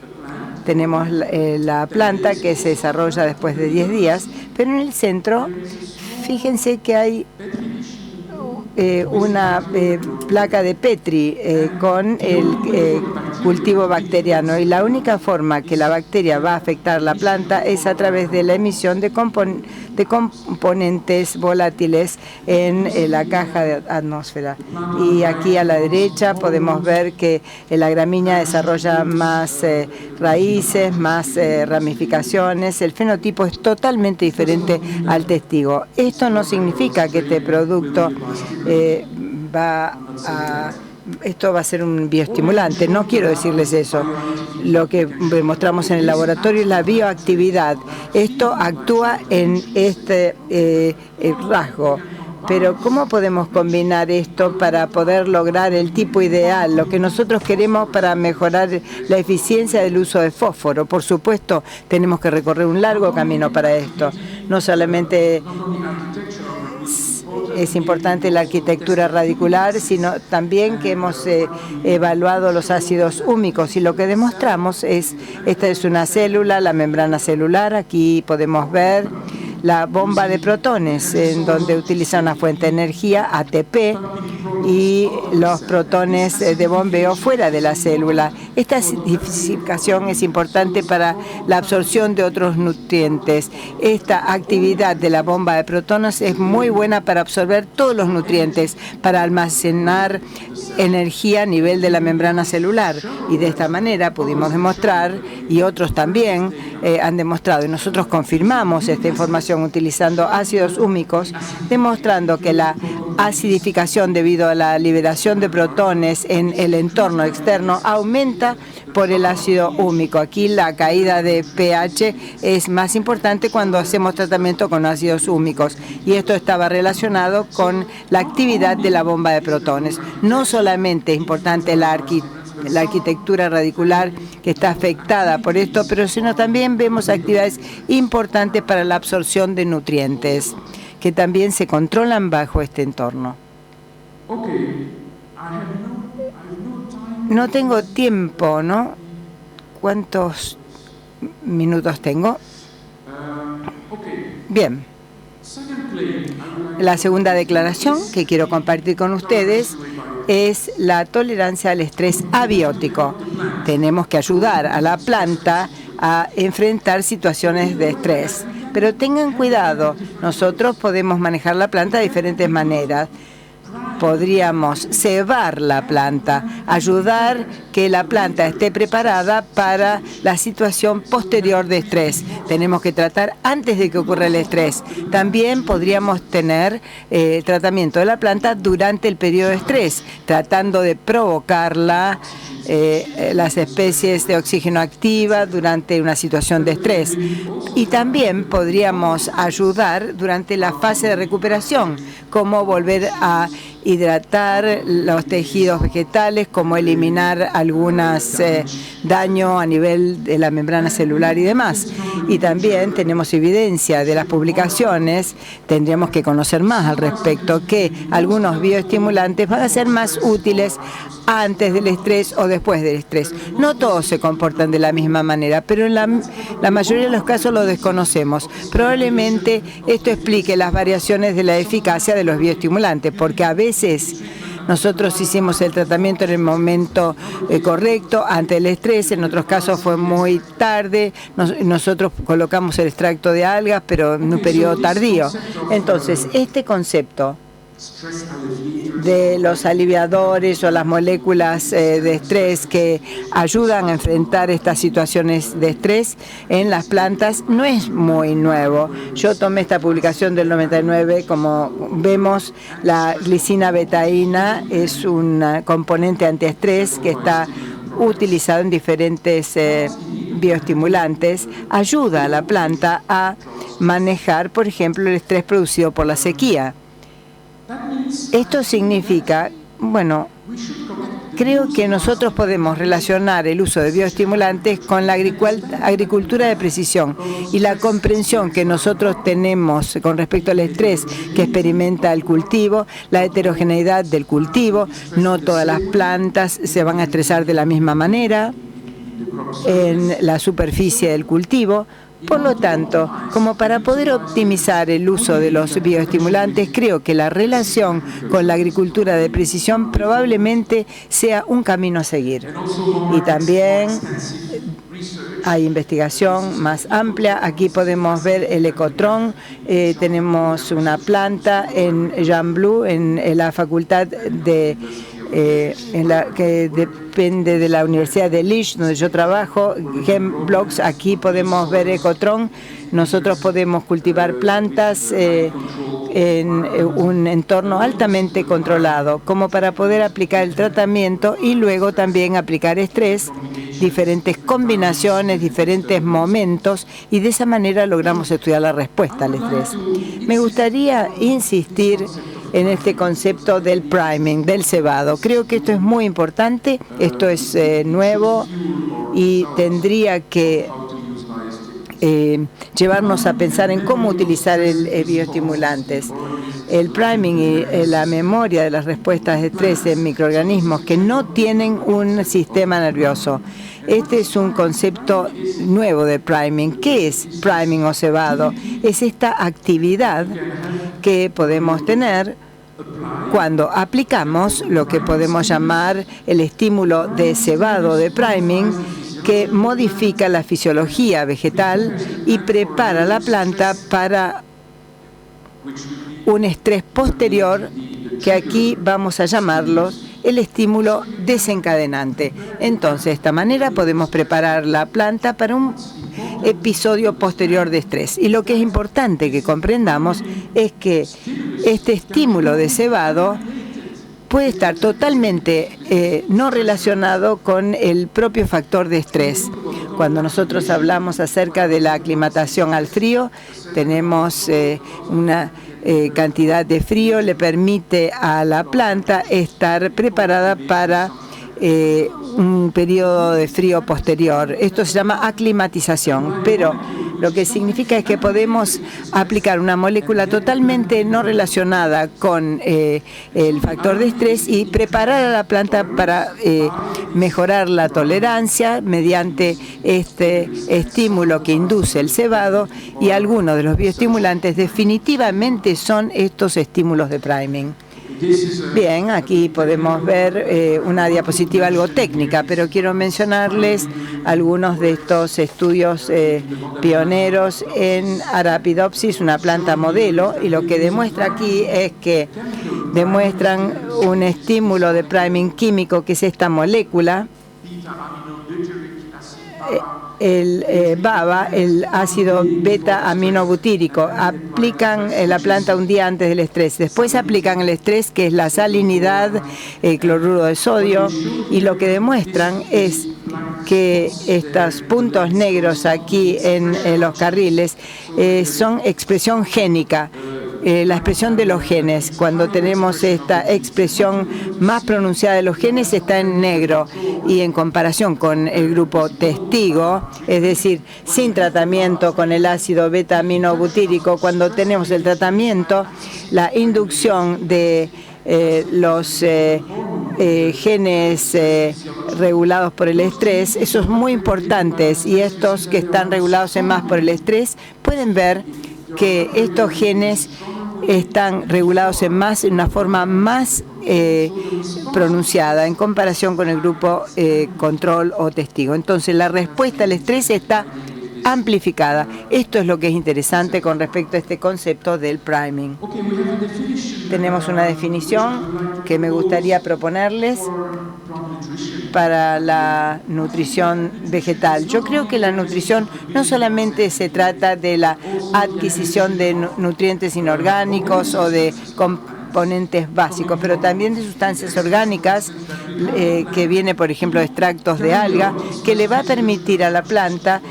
tenemos la planta que se desarrolla después de 10 días, pero en el centro, fíjense que hay una placa de Petri con el cultivo bacteriano, y la única forma que la bacteria va a afectar la planta es a través de la emisión de componentes volátiles en la caja de atmósfera. Y aquí a la derecha podemos ver que la gramínea desarrolla más raíces, más ramificaciones. El fenotipo es totalmente diferente al testigo. Esto no significa que este producto esto va a ser un bioestimulante, no quiero decirles eso. Lo que demostramos en el laboratorio es la bioactividad. Esto actúa en este rasgo. Pero ¿cómo podemos combinar esto para poder lograr el tipo ideal, lo que nosotros queremos para mejorar la eficiencia del uso de fósforo? Por supuesto, tenemos que recorrer un largo camino para esto. No solamente es importante la arquitectura radicular, sino también que hemos evaluado los ácidos húmicos, y lo que demostramos es, esta es una célula, la membrana celular, aquí podemos ver la bomba de protones, en donde utiliza una fuente de energía, ATP, y los protones de bombeo fuera de la célula. Esta acidificación es importante para la absorción de otros nutrientes. Esta actividad de la bomba de protones es muy buena para absorber todos los nutrientes, para almacenar energía a nivel de la membrana celular, y de esta manera pudimos demostrar, y otros también han demostrado, y nosotros confirmamos esta información utilizando ácidos húmicos, demostrando que la acidificación debido a la liberación de protones en el entorno externo aumenta por el ácido húmico. Aquí la caída de pH es más importante cuando hacemos tratamiento con ácidos húmicos, y esto estaba relacionado con la actividad de la bomba de protones. No solamente es importante la arquitectura radicular, que está afectada por esto, pero sino también vemos actividades importantes para la absorción de nutrientes, que también se controlan bajo este entorno. No tengo tiempo, ¿no? ¿Cuántos minutos tengo? Bien. La segunda declaración que quiero compartir con ustedes es la tolerancia al estrés abiótico. Tenemos que ayudar a la planta a enfrentar situaciones de estrés. Pero tengan cuidado, nosotros podemos manejar la planta de diferentes maneras. Podríamos cebar la planta, ayudar que la planta esté preparada para la situación posterior de estrés. Tenemos que tratar antes de que ocurra el estrés. También podríamos tener tratamiento de la planta durante el periodo de estrés, tratando de provocarla, las especies de oxígeno activa durante una situación de estrés. Y también podríamos ayudar durante la fase de recuperación, como volver a hidratar los tejidos vegetales, como eliminar algunos daños a nivel de la membrana celular y demás. Y también tenemos evidencia de las publicaciones, tendríamos que conocer más al respecto, que algunos bioestimulantes van a ser más útiles antes del estrés o después del estrés. No todos se comportan de la misma manera, pero en la mayoría de los casos lo desconocemos. Probablemente esto explique las variaciones de la eficacia de los bioestimulantes, porque a veces nosotros hicimos el tratamiento en el momento correcto, ante el estrés, en otros casos fue muy tarde, nosotros colocamos el extracto de algas, pero en un periodo tardío. Entonces, este concepto de los aliviadores o las moléculas de estrés que ayudan a enfrentar estas situaciones de estrés en las plantas no es muy nuevo. Yo tomé esta publicación del 99, como vemos, la glicina betaína es un componente antiestrés que está utilizado en diferentes bioestimulantes, ayuda a la planta a manejar, por ejemplo, el estrés producido por la sequía. Esto significa, bueno, creo que nosotros podemos relacionar el uso de bioestimulantes con la agricultura de precisión y la comprensión que nosotros tenemos con respecto al estrés que experimenta el cultivo, la heterogeneidad del cultivo. No todas las plantas se van a estresar de la misma manera. en la superficie del cultivo. Por lo tanto, como para poder optimizar el uso de los bioestimulantes, creo que la relación con la agricultura de precisión probablemente sea un camino a seguir. Y también hay investigación más amplia. Aquí podemos ver el ecotron. Tenemos una planta en Gembloux, en la facultad de que depende de la Universidad de Liège, donde yo trabajo. Gembloux, aquí podemos ver ecotron. Nosotros podemos cultivar plantas en un entorno altamente controlado, como para poder aplicar el tratamiento y luego también aplicar estrés, diferentes combinaciones, diferentes momentos, y de esa manera logramos estudiar la respuesta al estrés. Me gustaría insistir en este concepto del priming, del cebado. Creo que esto es muy importante, esto es nuevo y tendría que llevarnos a pensar en cómo utilizar bioestimulantes. El priming y la memoria de las respuestas de estrés en microorganismos que no tienen un sistema nervioso. Este es un concepto nuevo de priming. ¿Qué es priming o cebado? Es esta actividad que podemos tener cuando aplicamos lo que podemos llamar el estímulo de cebado, de priming, que modifica la fisiología vegetal y prepara la planta para un estrés posterior, que aquí vamos a llamarlo el estímulo desencadenante. Entonces, de esta manera podemos preparar la planta para un episodio posterior de estrés. Y lo que es importante que comprendamos es que este estímulo de cebado puede estar totalmente no relacionado con el propio factor de estrés. Cuando nosotros hablamos acerca de la aclimatación al frío, tenemos una cantidad de frío, le permite a la planta estar preparada para un periodo de frío posterior. Esto se llama aclimatización, pero lo que significa es que podemos aplicar una molécula totalmente no relacionada con el factor de estrés y preparar a la planta para mejorar la tolerancia mediante este estímulo que induce el cebado, y algunos de los bioestimulantes definitivamente son estos estímulos de priming. Bien, aquí podemos ver una diapositiva algo técnica, pero quiero mencionarles algunos de estos estudios pioneros en Arabidopsis, una planta modelo, y lo que demuestra aquí es que demuestran un estímulo de priming químico, que es esta molécula, el BABA, el ácido beta-aminobutírico. Aplican la planta un día antes del estrés. Después aplican el estrés, que es la salinidad, el cloruro de sodio, y lo que demuestran es que estos puntos negros aquí en los carriles son expresión génica. La expresión de los genes. Cuando tenemos esta expresión más pronunciada de los genes está en negro, y en comparación con el grupo testigo, es decir, sin tratamiento con el ácido beta-aminobutírico, cuando tenemos el tratamiento, la inducción de los genes regulados por el estrés, esos muy importantes, y estos que están regulados en más por el estrés, pueden ver que estos genes están regulados en una forma más pronunciada en comparación con el grupo control o testigo. Entonces, la respuesta al estrés está amplificada. Esto es lo que es interesante con respecto a este concepto del priming. Tenemos una definición que me gustaría proponerles para la nutrición vegetal. Yo creo que la nutrición no solamente se trata de la adquisición de nutrientes inorgánicos o de componentes básicos, pero también de sustancias orgánicas que viene, por ejemplo, de extractos de alga, que le va a permitir a la planta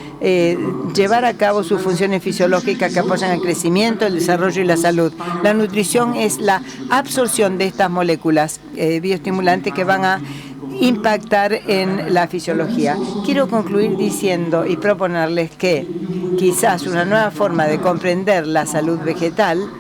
llevar a cabo sus funciones fisiológicas que apoyan el crecimiento, el desarrollo y la salud. La nutrición es la absorción de estas moléculas bioestimulantes que van a impactar en la fisiología. Quiero concluir diciendo y proponerles que quizás una nueva forma de comprender la salud vegetal,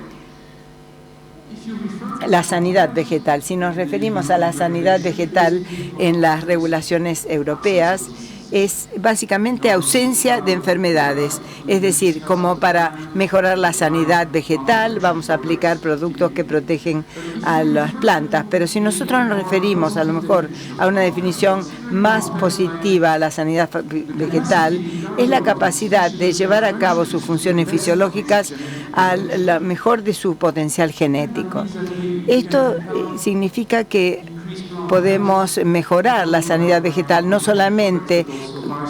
la sanidad vegetal, si nos referimos a la sanidad vegetal en las regulaciones europeas, es básicamente ausencia de enfermedades. Es decir, como para mejorar la sanidad vegetal, vamos a aplicar productos que protegen a las plantas. Pero si nosotros nos referimos a lo mejor a una definición más positiva a la sanidad vegetal, es la capacidad de llevar a cabo sus funciones fisiológicas a lo mejor de su potencial genético. Esto significa que podemos mejorar la sanidad vegetal, no solamente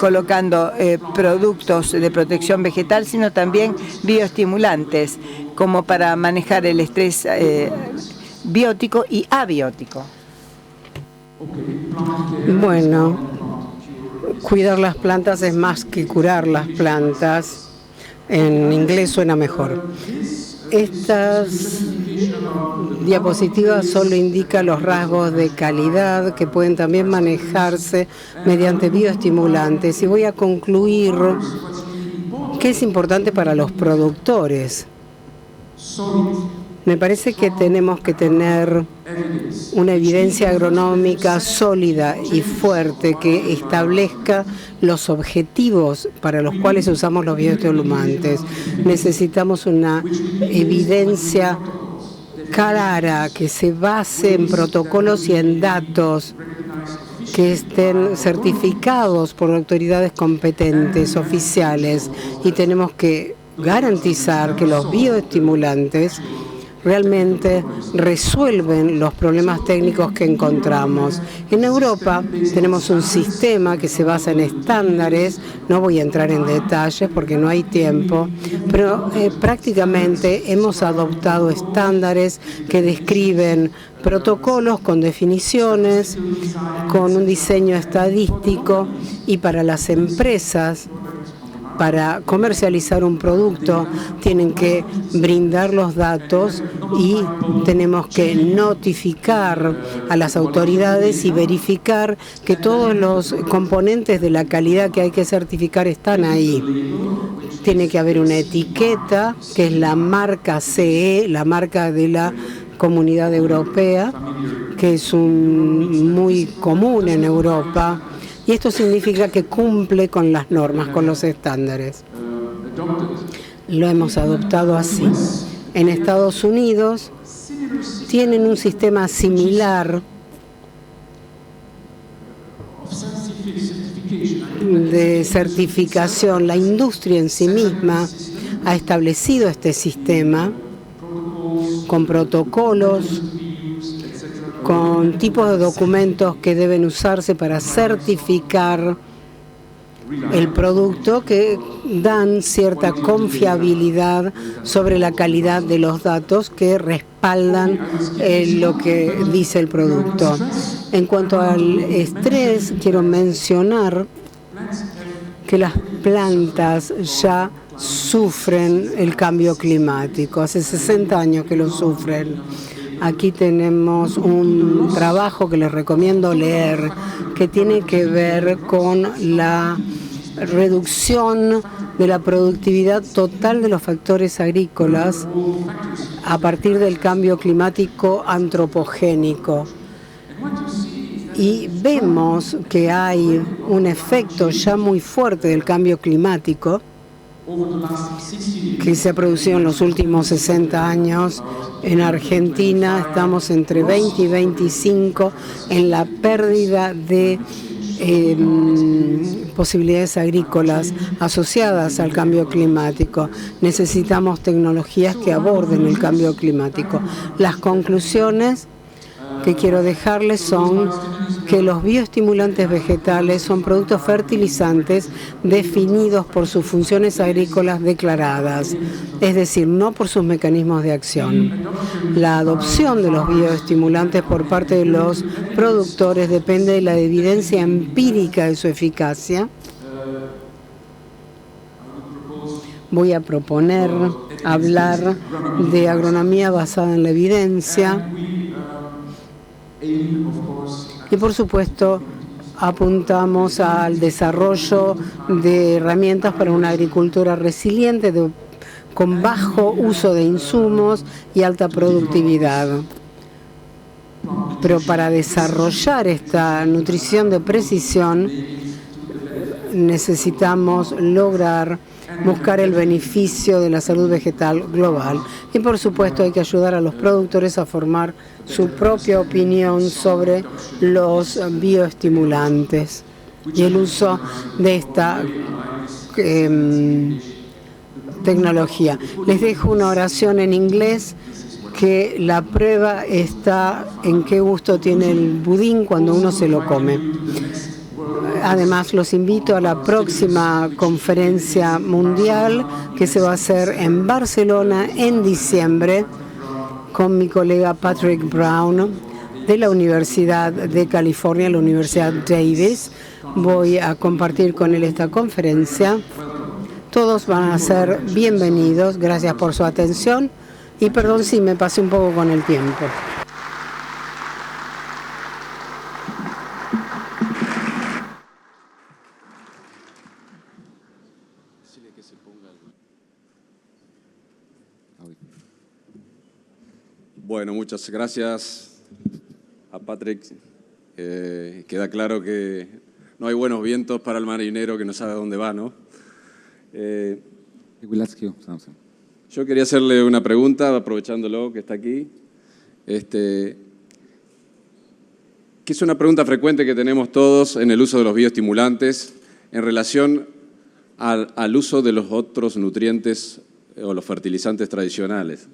colocando productos de protección vegetal, sino también bioestimulantes, como para manejar el estrés biótico y abiótico. Bueno, cuidar las plantas es más que curar las plantas. En inglés suena mejor. Estas diapositivas solo indican los rasgos de calidad que pueden también manejarse mediante bioestimulantes. Y voy a concluir que es importante para los productores. Me parece que tenemos que tener una evidencia agronómica sólida y fuerte que establezca los objetivos para los cuales usamos los bioestimulantes. Necesitamos una evidencia clara que se base en protocolos y en datos que estén certificados por autoridades competentes, oficiales, y tenemos que garantizar que los bioestimulantes realmente resuelven los problemas técnicos que encontramos. En Europa tenemos un sistema que se basa en estándares, no voy a entrar en detalles porque no hay tiempo, pero prácticamente hemos adoptado estándares que describen protocolos con definiciones, con un diseño estadístico, y para las empresas, para comercializar un producto, tienen que brindar los datos y tenemos que notificar a las autoridades y verificar que todos los componentes de la calidad que hay que certificar están ahí. Tiene que haber una etiqueta, que es la marca CE, la marca de la Comunidad Europea, que es muy común en Europa. Y esto significa que cumple con las normas, con los estándares. Lo hemos adoptado así. En Estados Unidos tienen un sistema similar de certificación. La industria en sí misma ha establecido este sistema con protocolos, con tipos de documentos que deben usarse para certificar el producto, que dan cierta confiabilidad sobre la calidad de los datos que respaldan lo que dice el producto. En cuanto al estrés, quiero mencionar que las plantas ya sufren el cambio climático. Hace 60 años que lo sufren. Aquí tenemos un trabajo que les recomiendo leer, que tiene que ver con la reducción de la productividad total de los factores agrícolas a partir del cambio climático antropogénico. Y vemos que hay un efecto ya muy fuerte del cambio climático que se ha producido en los últimos 60 años. En Argentina estamos entre 20 y 25 en la pérdida de posibilidades agrícolas asociadas al cambio climático. Necesitamos tecnologías que aborden el cambio climático. Las conclusiones que quiero dejarles son que los bioestimulantes vegetales son productos fertilizantes definidos por sus funciones agrícolas declaradas, es decir, no por sus mecanismos de acción. La adopción de los bioestimulantes por parte de los productores depende de la evidencia empírica de su eficacia. Voy a proponer hablar de agronomía basada en la evidencia. Y por supuesto apuntamos al desarrollo de herramientas para una agricultura resiliente con bajo uso de insumos y alta productividad. Pero para desarrollar esta nutrición de precisión necesitamos lograr buscar el beneficio de la salud vegetal global. Y por supuesto hay que ayudar a los productores a formar su propia opinión sobre los bioestimulantes y el uso de esta tecnología. Les dejo una oración en inglés, que la prueba está en qué gusto tiene el budín cuando uno se lo come. Además, los invito a la próxima conferencia mundial que se va a hacer en Barcelona en diciembre con mi colega Patrick Brown de la Universidad de California, la Universidad Davis. Voy a compartir con él esta conferencia. Todos van a ser bienvenidos. Gracias por su atención y perdón si me pasé un poco con el tiempo. Bueno, muchas gracias a Patrick. Queda claro que no hay buenos vientos para el marinero que no sabe a dónde va, ¿no? Yo quería hacerle una pregunta, aprovechándolo que está aquí, que es una pregunta frecuente que tenemos todos en el uso de los bioestimulantes en relación al uso de los otros nutrientes o los fertilizantes tradicionales.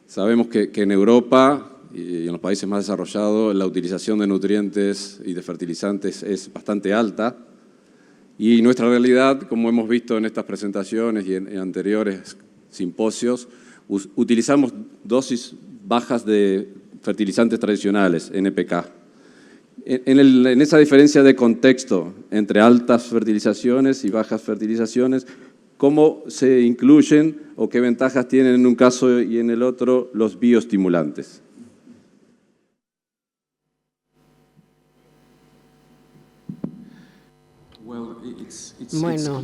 Sabemos que en Europa y en los países más desarrollados la utilización de nutrientes y de fertilizantes es bastante alta y nuestra realidad, como hemos visto en estas presentaciones y en anteriores simposios, utilizamos dosis bajas de fertilizantes tradicionales, NPK. En esa diferencia de contexto entre altas fertilizaciones y bajas fertilizaciones, ¿cómo se incluyen o qué ventajas tienen en un caso y en el otro los bioestimulantes? Bueno,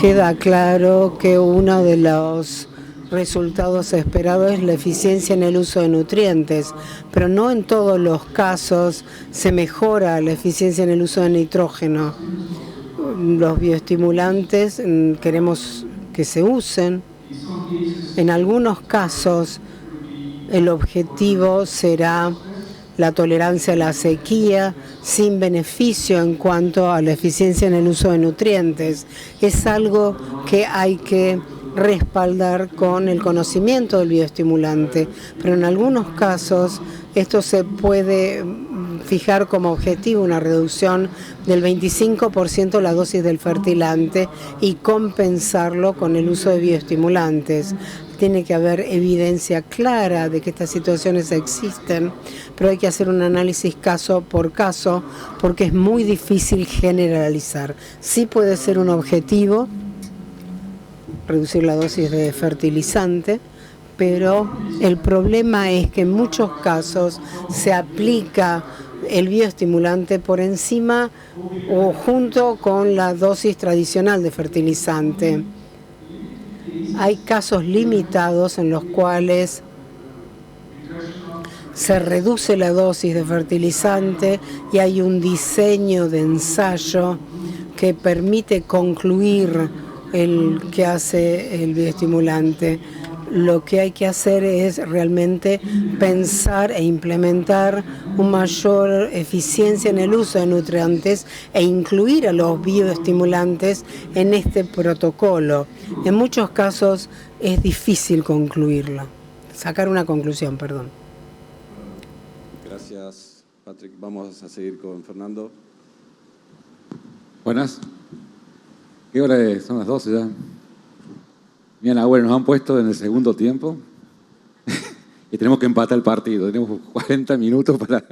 queda claro que uno de los resultados esperados es la eficiencia en el uso de nutrientes, pero no en todos los casos se mejora la eficiencia en el uso de nitrógeno. Los bioestimulantes queremos que se usen. En algunos casos el objetivo será la tolerancia a la sequía sin beneficio en cuanto a la eficiencia en el uso de nutrientes. Es algo que hay que respaldar con el conocimiento del bioestimulante, pero en algunos casos esto se puede fijar como objetivo una reducción del 25% la dosis del fertilante y compensarlo con el uso de bioestimulantes. Tiene que haber evidencia clara de que estas situaciones existen, pero hay que hacer un análisis caso por caso porque es muy difícil generalizar. Sí puede ser un objetivo reducir la dosis de fertilizante, pero el problema es que en muchos casos se aplica el bioestimulante por encima o junto con la dosis tradicional de fertilizante. Hay casos limitados en los cuales se reduce la dosis de fertilizante y hay un diseño de ensayo que permite concluir el que hace el bioestimulante. Lo que hay que hacer es realmente pensar e implementar una mayor eficiencia en el uso de nutrientes e incluir a los bioestimulantes en este protocolo. En muchos casos es difícil concluirlo, sacar una conclusión, perdón. Gracias, Patrick. Vamos a seguir con Fernando. Buenas. ¿Qué hora es? Son las 12 ya. Bien, bueno, nos han puesto en el segundo tiempo y tenemos que empatar el partido. Tenemos 40 minutos para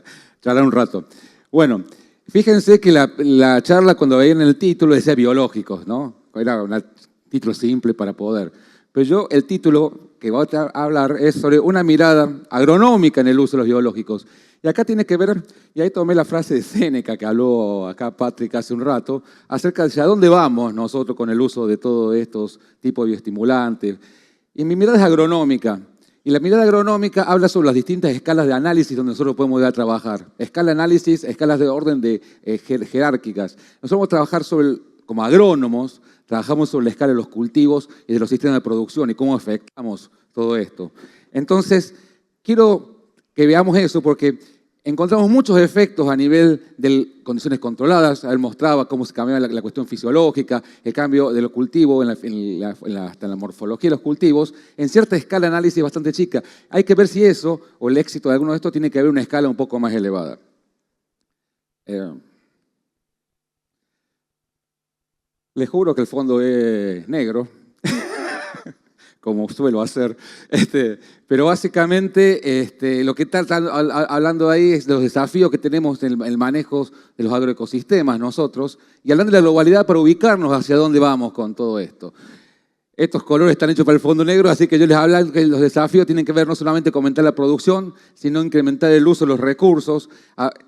charlar un rato. Bueno, fíjense que la charla cuando veían el título decía biológicos, ¿no? Era un título simple para poder. Pero el título que voy a hablar es sobre una mirada agronómica en el uso de los biológicos. Y acá tiene que ver, y ahí tomé la frase de Séneca que habló acá Patrick hace un rato, acerca de hacia dónde vamos nosotros con el uso de todos estos tipos de bioestimulantes. Y mi mirada es agronómica. Y la mirada agronómica habla sobre las distintas escalas de análisis donde nosotros podemos ir a trabajar. Escala de análisis, escalas de orden jerárquicas. Nosotros vamos a trabajar sobre como agrónomos, trabajamos sobre la escala de los cultivos y de los sistemas de producción y cómo afectamos todo esto. Entonces, quiero que veamos eso porque encontramos muchos efectos a nivel de condiciones controladas. Él mostraba cómo se cambiaba la cuestión fisiológica, el cambio de los cultivos, hasta en la morfología de los cultivos, en cierta escala de análisis bastante chica. Hay que ver si eso, o el éxito de alguno de estos, tiene que haber una escala un poco más elevada. Les juro que el fondo es negro, como suelo hacer, pero básicamente lo que está hablando ahí es de los desafíos que tenemos en el manejo de los agroecosistemas nosotros, y hablando de la globalidad para ubicarnos hacia dónde vamos con todo esto. Estos colores están hechos para el fondo negro, así que yo les hablo que los desafíos tienen que ver no solamente con aumentar la producción, sino incrementar el uso de los recursos,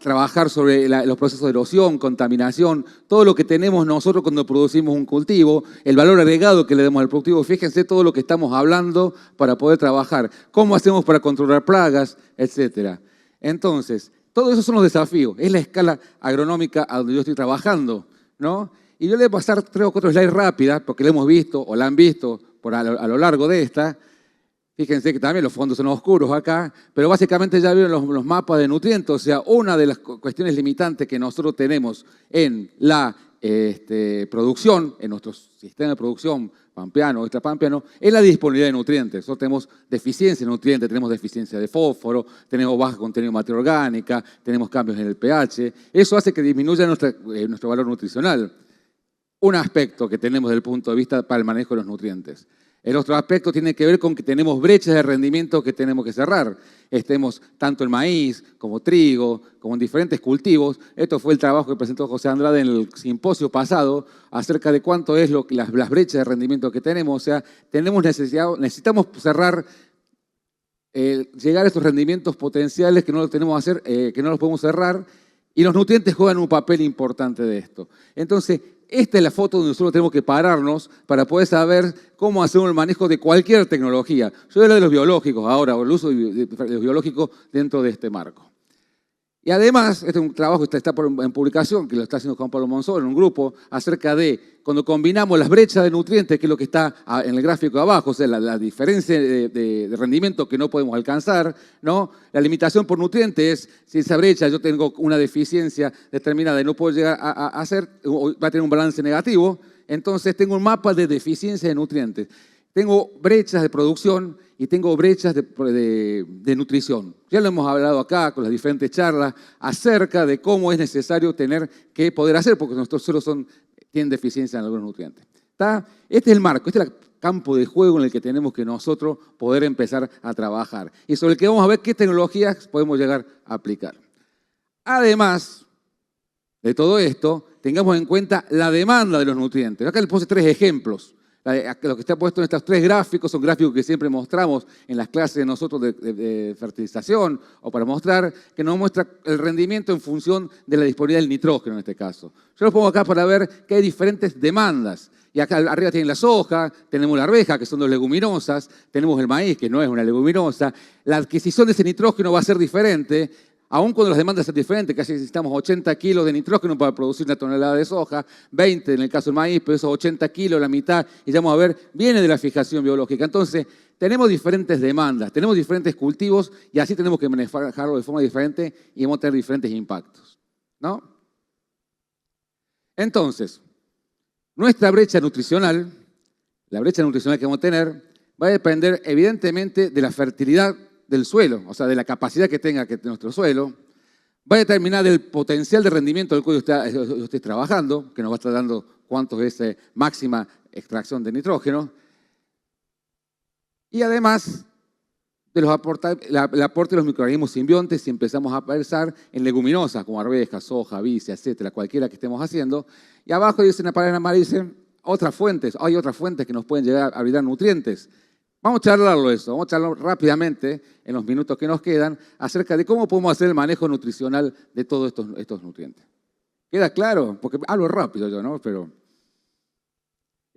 trabajar sobre los procesos de erosión, contaminación, todo lo que tenemos nosotros cuando producimos un cultivo, el valor agregado que le damos al productivo. Fíjense todo lo que estamos hablando para poder trabajar, cómo hacemos para controlar plagas, etcétera. Entonces, todos esos son los desafíos, es la escala agronómica a donde yo estoy trabajando, ¿no? Y yo le voy a pasar 3 o 4 slides rápidas, porque la hemos visto o la han visto a lo largo de esta. Fíjense que también los fondos son oscuros acá, pero básicamente ya vieron los mapas de nutrientes. O sea, una de las cuestiones limitantes que nosotros tenemos en la producción, en nuestro sistema de producción pampeano o extrapampeano, es la disponibilidad de nutrientes. Nosotros tenemos deficiencia de nutrientes, tenemos deficiencia de fósforo, tenemos baja contenido de materia orgánica, tenemos cambios en el pH. Eso hace que disminuya nuestro valor nutricional. Un aspecto que tenemos desde el punto de vista para el manejo de los nutrientes. El otro aspecto tiene que ver con que tenemos brechas de rendimiento que tenemos que cerrar. Tenemos tanto el maíz como trigo, como en diferentes cultivos. Esto fue el trabajo que presentó José Andrade en el simposio pasado acerca de cuánto es las brechas de rendimiento que tenemos. O sea, necesitamos cerrar, llegar a estos rendimientos potenciales que no los tenemos que no los podemos cerrar, y los nutrientes juegan un papel importante de esto. Entonces, esta es la foto donde nosotros tenemos que pararnos para poder saber cómo hacemos el manejo de cualquier tecnología. Yo voy a hablar de los biológicos ahora, o el uso de los biológicos dentro de este marco. Y además, este es un trabajo que está en publicación, que lo está haciendo Juan Pablo Monzón en un grupo, acerca de cuando combinamos las brechas de nutrientes, que es lo que está en el gráfico de abajo, o sea, la diferencia de rendimiento que no podemos alcanzar, ¿no? La limitación por nutrientes es, si esa brecha yo tengo una deficiencia determinada y no puedo llegar a hacer, va a tener un balance negativo, entonces tengo un mapa de deficiencia de nutrientes. Tengo brechas de producción y tengo brechas de nutrición. Ya lo hemos hablado acá con las diferentes charlas acerca de cómo es necesario tener que poder hacer, porque nuestros suelos tienen deficiencia en algunos nutrientes. ¿Está? Este es el marco, este es el campo de juego en el que tenemos que nosotros poder empezar a trabajar y sobre el que vamos a ver qué tecnologías podemos llegar a aplicar. Además de todo esto, tengamos en cuenta la demanda de los nutrientes. Acá les puse 3 ejemplos. Lo que está puesto en estos 3 gráficos son gráficos que siempre mostramos en las clases de nosotros de fertilización, o para mostrar que nos muestra el rendimiento en función de la disponibilidad del nitrógeno en este caso. Yo lo pongo acá para ver que hay diferentes demandas. Y acá arriba tienen la soja, tenemos la arveja, que son 2 leguminosas, tenemos el maíz, que no es una leguminosa. La adquisición de ese nitrógeno va a ser diferente. Aún cuando las demandas son diferentes, casi necesitamos 80 kilos de nitrógeno para producir 1 tonelada de soja, 20 en el caso del maíz, pero esos 80 kilos, la mitad, y ya vamos a ver, viene de la fijación biológica. Entonces, tenemos diferentes demandas, tenemos diferentes cultivos, y así tenemos que manejarlo de forma diferente y vamos a tener diferentes impactos, ¿no? Entonces, nuestra brecha nutricional, la brecha nutricional que vamos a tener, va a depender evidentemente de la fertilidad del suelo, o sea, de la capacidad que tenga nuestro suelo, va a determinar del potencial de rendimiento del cual yo esté trabajando, que nos va a estar dando cuánto es máxima extracción de nitrógeno, y además de el aporte de los microorganismos simbiontes si empezamos a pensar en leguminosas como arvejas, soja, vicia, etcétera, cualquiera que estemos haciendo. Y abajo dice en la pared amarilla, dicen hay otras fuentes que nos pueden llegar a brindar nutrientes. Vamos a charlarlo eso, vamos a charlarlo rápidamente en los minutos que nos quedan acerca de cómo podemos hacer el manejo nutricional de todos estos nutrientes. ¿Queda claro? Porque hablo rápido yo, ¿no? Pero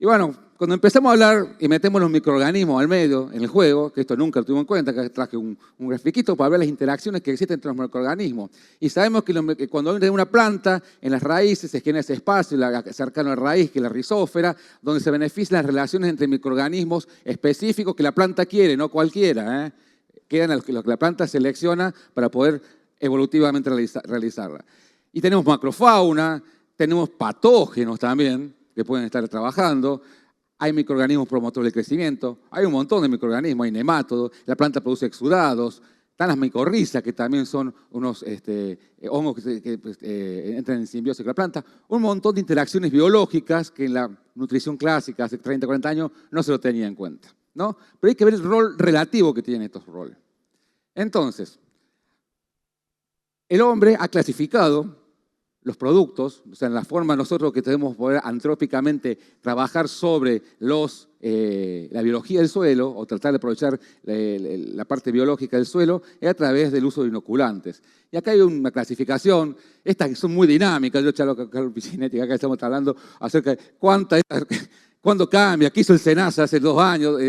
Y bueno, cuando empezamos a hablar y metemos los microorganismos al medio en el juego, que esto nunca lo tuvimos en cuenta, que traje un grafiquito para ver las interacciones que existen entre los microorganismos. Y sabemos que cuando hay una planta, en las raíces se genera ese espacio cercano a la raíz, que es la rizósfera, donde se benefician las relaciones entre microorganismos específicos que la planta quiere, no cualquiera. Quedan los que la planta selecciona para poder evolutivamente realizarla. Y tenemos macrofauna, tenemos patógenos también, que pueden estar trabajando, hay microorganismos promotores del crecimiento, hay un montón de microorganismos, hay nemátodos, la planta produce exudados, están las micorrizas, que también son unos hongos que entran en simbiosis con la planta, un montón de interacciones biológicas que en la nutrición clásica hace 30, 40 años no se lo tenía en cuenta, ¿no? Pero hay que ver el rol relativo que tienen estos roles. Entonces, el hombre ha clasificado los productos, o sea, en la forma nosotros que tenemos que poder antrópicamente trabajar sobre la biología del suelo o tratar de aprovechar la parte biológica del suelo es a través del uso de inoculantes. Y acá hay una clasificación, estas que son muy dinámicas, yo charlo con Carlos Picinetti, acá estamos hablando acerca de cuándo cambia, qué hizo el SENASA hace 2 años,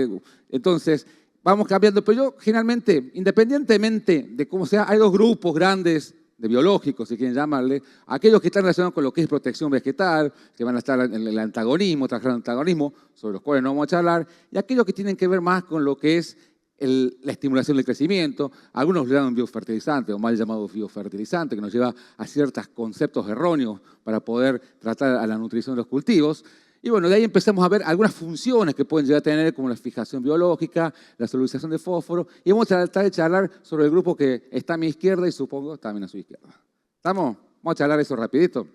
entonces vamos cambiando, pero yo generalmente, independientemente de cómo sea, hay 2 grupos grandes de biológicos, si quieren llamarle, aquellos que están relacionados con lo que es protección vegetal, que van a estar en el antagonismo, trabajar en antagonismo, sobre los cuales no vamos a charlar, y aquellos que tienen que ver más con lo que es la estimulación del crecimiento, algunos le llaman biofertilizante o mal llamado biofertilizante, que nos lleva a ciertos conceptos erróneos para poder tratar a la nutrición de los cultivos. Y bueno, de ahí empezamos a ver algunas funciones que pueden llegar a tener, como la fijación biológica, la solubilización de fósforo, y vamos a tratar de charlar sobre el grupo que está a mi izquierda y supongo también a su izquierda. ¿Estamos? Vamos a charlar eso rapidito.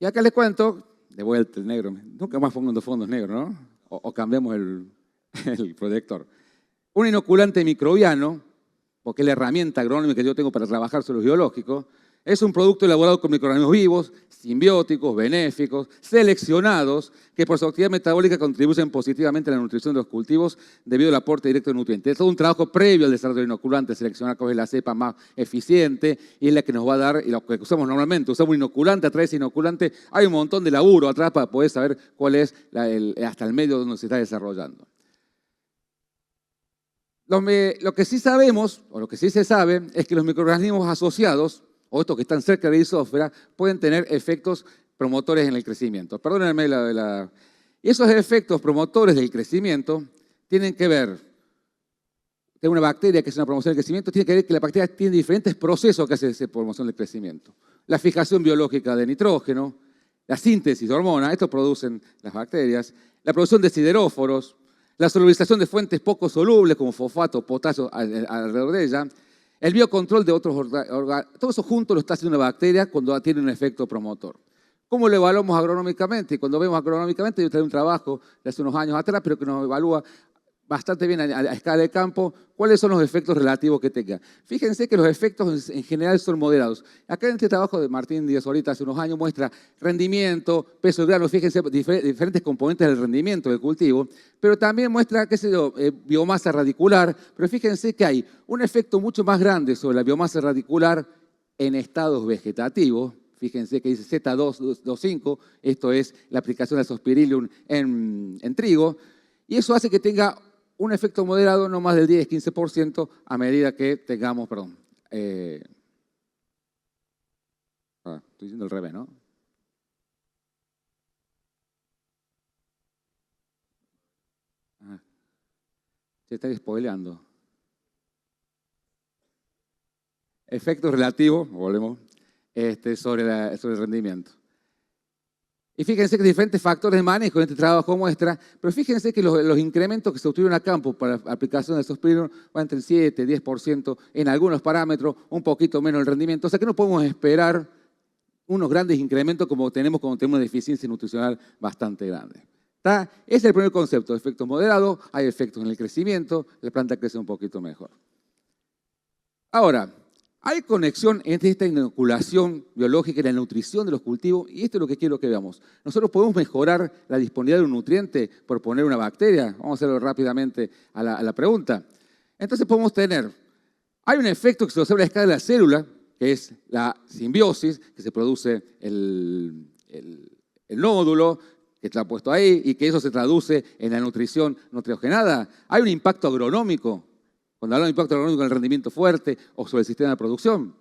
Y acá les cuento, de vuelta el negro, nunca más pongo dos fondos negros, ¿no? O cambiamos el proyector. Un inoculante microbiano, porque es la herramienta agronómica que yo tengo para trabajar sobre los biológicos, es un producto elaborado con microorganismos vivos, simbióticos, benéficos, seleccionados, que por su actividad metabólica contribuyen positivamente a la nutrición de los cultivos debido al aporte directo de nutrientes. Es todo un trabajo previo al desarrollo del inoculante, seleccionar cuál es la cepa más eficiente y es la que nos va a dar, y lo que usamos normalmente, usamos un inoculante, atrás de ese inoculante hay un montón de laburo atrás para poder saber cuál es hasta el medio donde se está desarrollando. Lo que sí sabemos, o lo que sí se sabe, es que los microorganismos asociados, o estos que están cerca de la rizósfera, pueden tener efectos promotores en el crecimiento. Perdónenme Y esos efectos promotores del crecimiento tienen que ver, que una bacteria que es una promoción del crecimiento, tiene que ver que la bacteria tiene diferentes procesos que hacen esa promoción del crecimiento. La fijación biológica de nitrógeno, la síntesis de hormonas, esto producen las bacterias, la producción de sideróforos, la solubilización de fuentes poco solubles como fosfato, potasio alrededor de ella, el biocontrol de otros órganos, todo eso junto lo está haciendo una bacteria cuando tiene un efecto promotor. ¿Cómo lo evaluamos agronómicamente? Y cuando vemos agronómicamente, yo traje un trabajo de hace unos años atrás, pero que nos evalúa bastante bien a escala de campo cuáles son los efectos relativos que tenga. Fíjense que los efectos en general son moderados. Acá en este trabajo de Martín Díaz ahorita hace unos años muestra rendimiento, peso de grano, fíjense diferentes componentes del rendimiento del cultivo, pero también muestra, qué sé yo, biomasa radicular, pero fíjense que hay un efecto mucho más grande sobre la biomasa radicular en estados vegetativos. Fíjense que dice Z225, esto es la aplicación de Azospirillum en trigo, y eso hace que tenga un efecto moderado no más del 10-15% a medida que tengamos, estoy diciendo al revés, ¿no? Se está spoileando. Efecto relativo, volvemos, sobre el rendimiento. Y fíjense que diferentes factores de manejo en este trabajo muestra, pero fíjense que los incrementos que se obtuvieron a campo para la aplicación de Azospirillum van entre el 7 y 10% en algunos parámetros, un poquito menos el rendimiento. O sea que no podemos esperar unos grandes incrementos como tenemos cuando tenemos una deficiencia nutricional bastante grande. ¿Está? Ese es el primer concepto, efectos moderados, hay efectos en el crecimiento, la planta crece un poquito mejor. Ahora, hay conexión entre esta inoculación biológica y la nutrición de los cultivos, y esto es lo que quiero que veamos. Nosotros podemos mejorar la disponibilidad de un nutriente por poner una bacteria. Vamos a hacerlo rápidamente a la pregunta. Entonces podemos tener, hay un efecto que se observa a la escala de la célula, que es la simbiosis, que se produce el nódulo, que está puesto ahí y que eso se traduce en la nutrición no triogenada. Hay un impacto agronómico, cuando hablamos de impacto agronómico en el rendimiento fuerte o sobre el sistema de producción.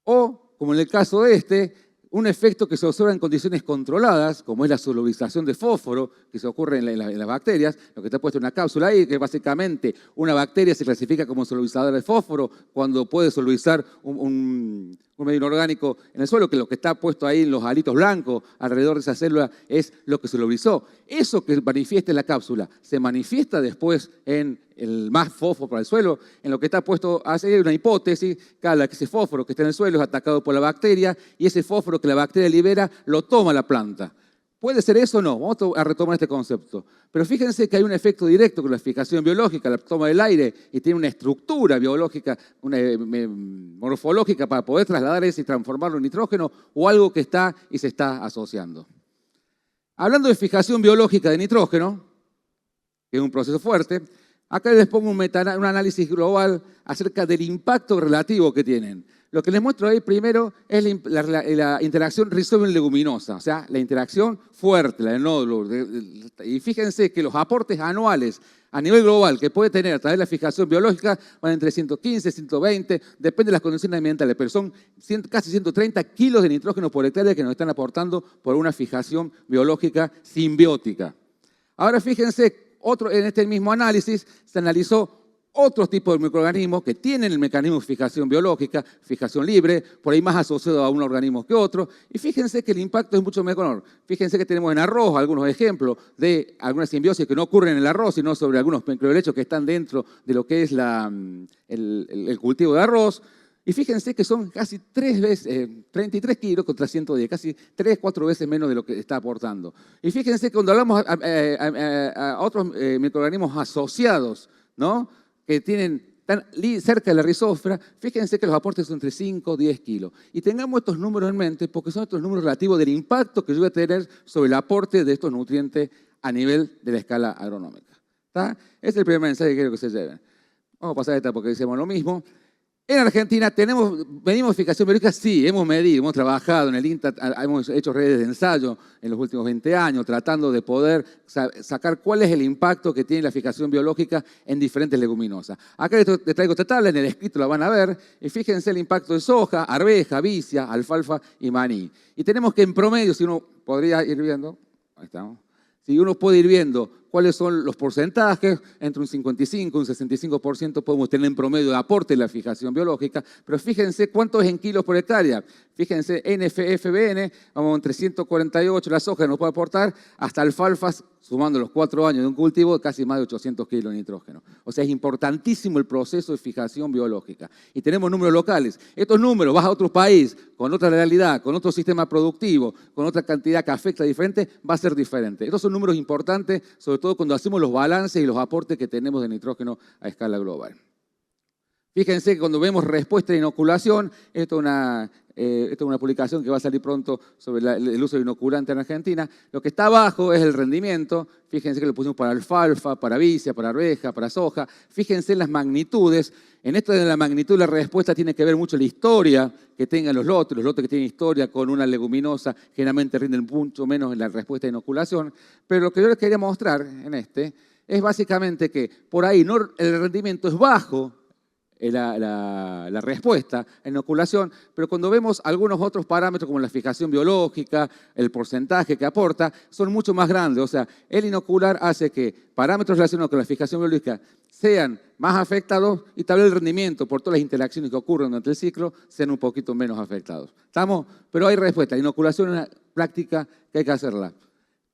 O, como en el caso de este, un efecto que se observa en condiciones controladas, como es la solubilización de fósforo, que se ocurre en las bacterias, lo que está puesto en una cápsula ahí, que básicamente una bacteria se clasifica como solubilizadora de fósforo cuando puede solubilizar un medio inorgánico en el suelo, que lo que está puesto ahí en los halitos blancos alrededor de esa célula es lo que solubilizó. Eso que manifiesta en la cápsula, se manifiesta después en el más fósforo para el suelo, en lo que está puesto, hace una hipótesis, que ese fósforo que está en el suelo es atacado por la bacteria y ese fósforo que la bacteria libera lo toma la planta. ¿Puede ser eso o no? Vamos a retomar este concepto. Pero fíjense que hay un efecto directo con la fijación biológica, la toma del aire, y tiene una estructura biológica, una morfológica para poder trasladar eso y transformarlo en nitrógeno o algo que está y se está asociando. Hablando de fijación biológica de nitrógeno, que es un proceso fuerte, acá les pongo un análisis global acerca del impacto relativo que tienen. Lo que les muestro ahí primero es la interacción rizobio-leguminosa, o sea, la interacción fuerte, la del nódulo. Y fíjense que los aportes anuales a nivel global que puede tener a través de la fijación biológica van entre 115, 120, depende de las condiciones ambientales, pero son casi 130 kilos de nitrógeno por hectárea que nos están aportando por una fijación biológica simbiótica. Ahora fíjense, en este mismo análisis se analizó otros tipos de microorganismos que tienen el mecanismo de fijación biológica, fijación libre, por ahí más asociado a un organismo que otro, y fíjense que el impacto es mucho menor. Fíjense que tenemos en arroz algunos ejemplos de algunas simbiosis que no ocurren en el arroz, sino sobre algunos microhelechos que están dentro de lo que es el cultivo de arroz. Y fíjense que son casi 33 kilos contra 110, casi 3, 4 veces menos de lo que está aportando. Y fíjense que cuando hablamos a otros microorganismos asociados, ¿no?, que están cerca de la rizósfera, fíjense que los aportes son entre 5 y 10 kilos. Y tengamos estos números en mente porque son estos números relativos del impacto que yo voy a tener sobre el aporte de estos nutrientes a nivel de la escala agronómica. ¿Está? Ese es el primer mensaje que quiero que se lleven. Vamos a pasar a esta porque decimos lo mismo. En Argentina medimos fijación biológica, sí, hemos medido, hemos trabajado en el INTA, hemos hecho redes de ensayo en los últimos 20 años, tratando de poder sacar cuál es el impacto que tiene la fijación biológica en diferentes leguminosas. Acá les traigo esta tabla, en el escrito la van a ver, y fíjense el impacto de soja, arveja, vicia, alfalfa y maní. Y tenemos que en promedio, si uno podría ir viendo, ahí estamos, si uno puede ir viendo cuáles son los porcentajes, entre un 55 y un 65% podemos tener en promedio de aporte en la fijación biológica, pero fíjense cuánto es en kilos por hectárea. Fíjense, NFFBN, vamos entre 148, la soja nos puede aportar hasta alfalfas, sumando los 4 años de un cultivo, casi más de 800 kilos de nitrógeno. O sea, es importantísimo el proceso de fijación biológica. Y tenemos números locales. Estos números, vas a otro país, con otra realidad, con otro sistema productivo, con otra cantidad que afecta diferente, va a ser diferente. Estos son números importantes, sobre todo cuando hacemos los balances y los aportes que tenemos de nitrógeno a escala global. Fíjense que cuando vemos respuesta de inoculación, esto es una publicación que va a salir pronto sobre el uso de inoculante en Argentina. Lo que está abajo es el rendimiento. Fíjense que lo pusimos para alfalfa, para vicia, para arveja, para soja. Fíjense en las magnitudes. En esto de la magnitud, la respuesta tiene que ver mucho la historia que tengan los lotes. Los lotes que tienen historia con una leguminosa generalmente rinden mucho menos en la respuesta de inoculación. Pero lo que yo les quería mostrar en es básicamente que por ahí el rendimiento es bajo, la respuesta en inoculación, pero cuando vemos algunos otros parámetros como la fijación biológica, el porcentaje que aporta, son mucho más grandes. O sea, el inocular hace que parámetros relacionados con la fijación biológica sean más afectados y tal vez el rendimiento, por todas las interacciones que ocurren durante el ciclo, sean un poquito menos afectados. ¿Estamos? Pero hay respuesta. La inoculación es una práctica que hay que hacerla.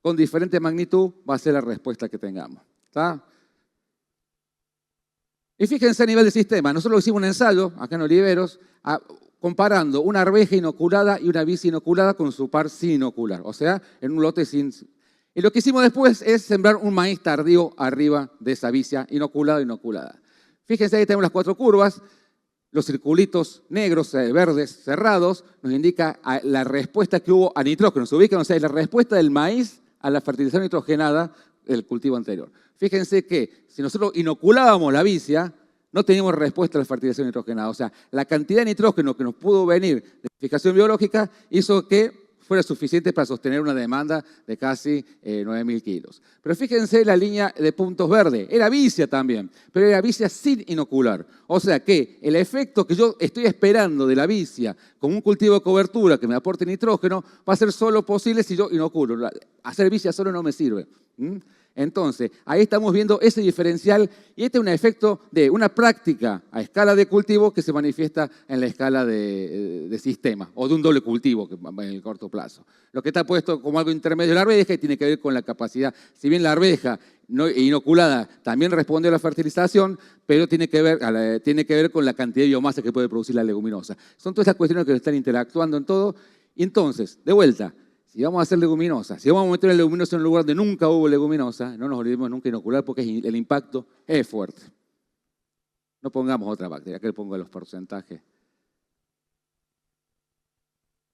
Con diferente magnitud va a ser la respuesta que tengamos. ¿Está? Y fíjense a nivel de sistema, nosotros hicimos un ensayo acá en Oliveros comparando una arveja inoculada y una vicia inoculada con su par sin inocular, o sea, en un lote sin... Y lo que hicimos después es sembrar un maíz tardío arriba de esa vicia inoculada. Fíjense, ahí tenemos las 4 curvas, los circulitos negros, verdes, cerrados, nos indica la respuesta que hubo a nitrógeno. Se ubican, o sea, la respuesta del maíz a la fertilización nitrogenada del cultivo anterior. Fíjense que si nosotros inoculábamos la vicia, no teníamos respuesta a la fertilización nitrogenada. O sea, la cantidad de nitrógeno que nos pudo venir de fijación biológica hizo que fuera suficiente para sostener una demanda de casi 9.000 kilos. Pero fíjense la línea de puntos verde, era vicia también, pero era vicia sin inocular. O sea que el efecto que yo estoy esperando de la vicia como un cultivo de cobertura que me aporte nitrógeno va a ser solo posible si yo inoculo. Hacer vicia solo no me sirve. Entonces, ahí estamos viendo ese diferencial y este es un efecto de una práctica a escala de cultivo que se manifiesta en la escala de sistema o de un doble cultivo en el corto plazo. Lo que está puesto como algo intermedio de la arveja y tiene que ver con la capacidad, si bien la arveja inoculada también responde a la fertilización, pero tiene que ver con la cantidad de biomasa que puede producir la leguminosa. Son todas esas cuestiones que están interactuando en todo y entonces, de vuelta, si vamos a hacer leguminosa, si vamos a meter la leguminosa en un lugar donde nunca hubo leguminosa, no nos olvidemos nunca inocular porque el impacto es fuerte. No pongamos otra bacteria, que le pongo los porcentajes.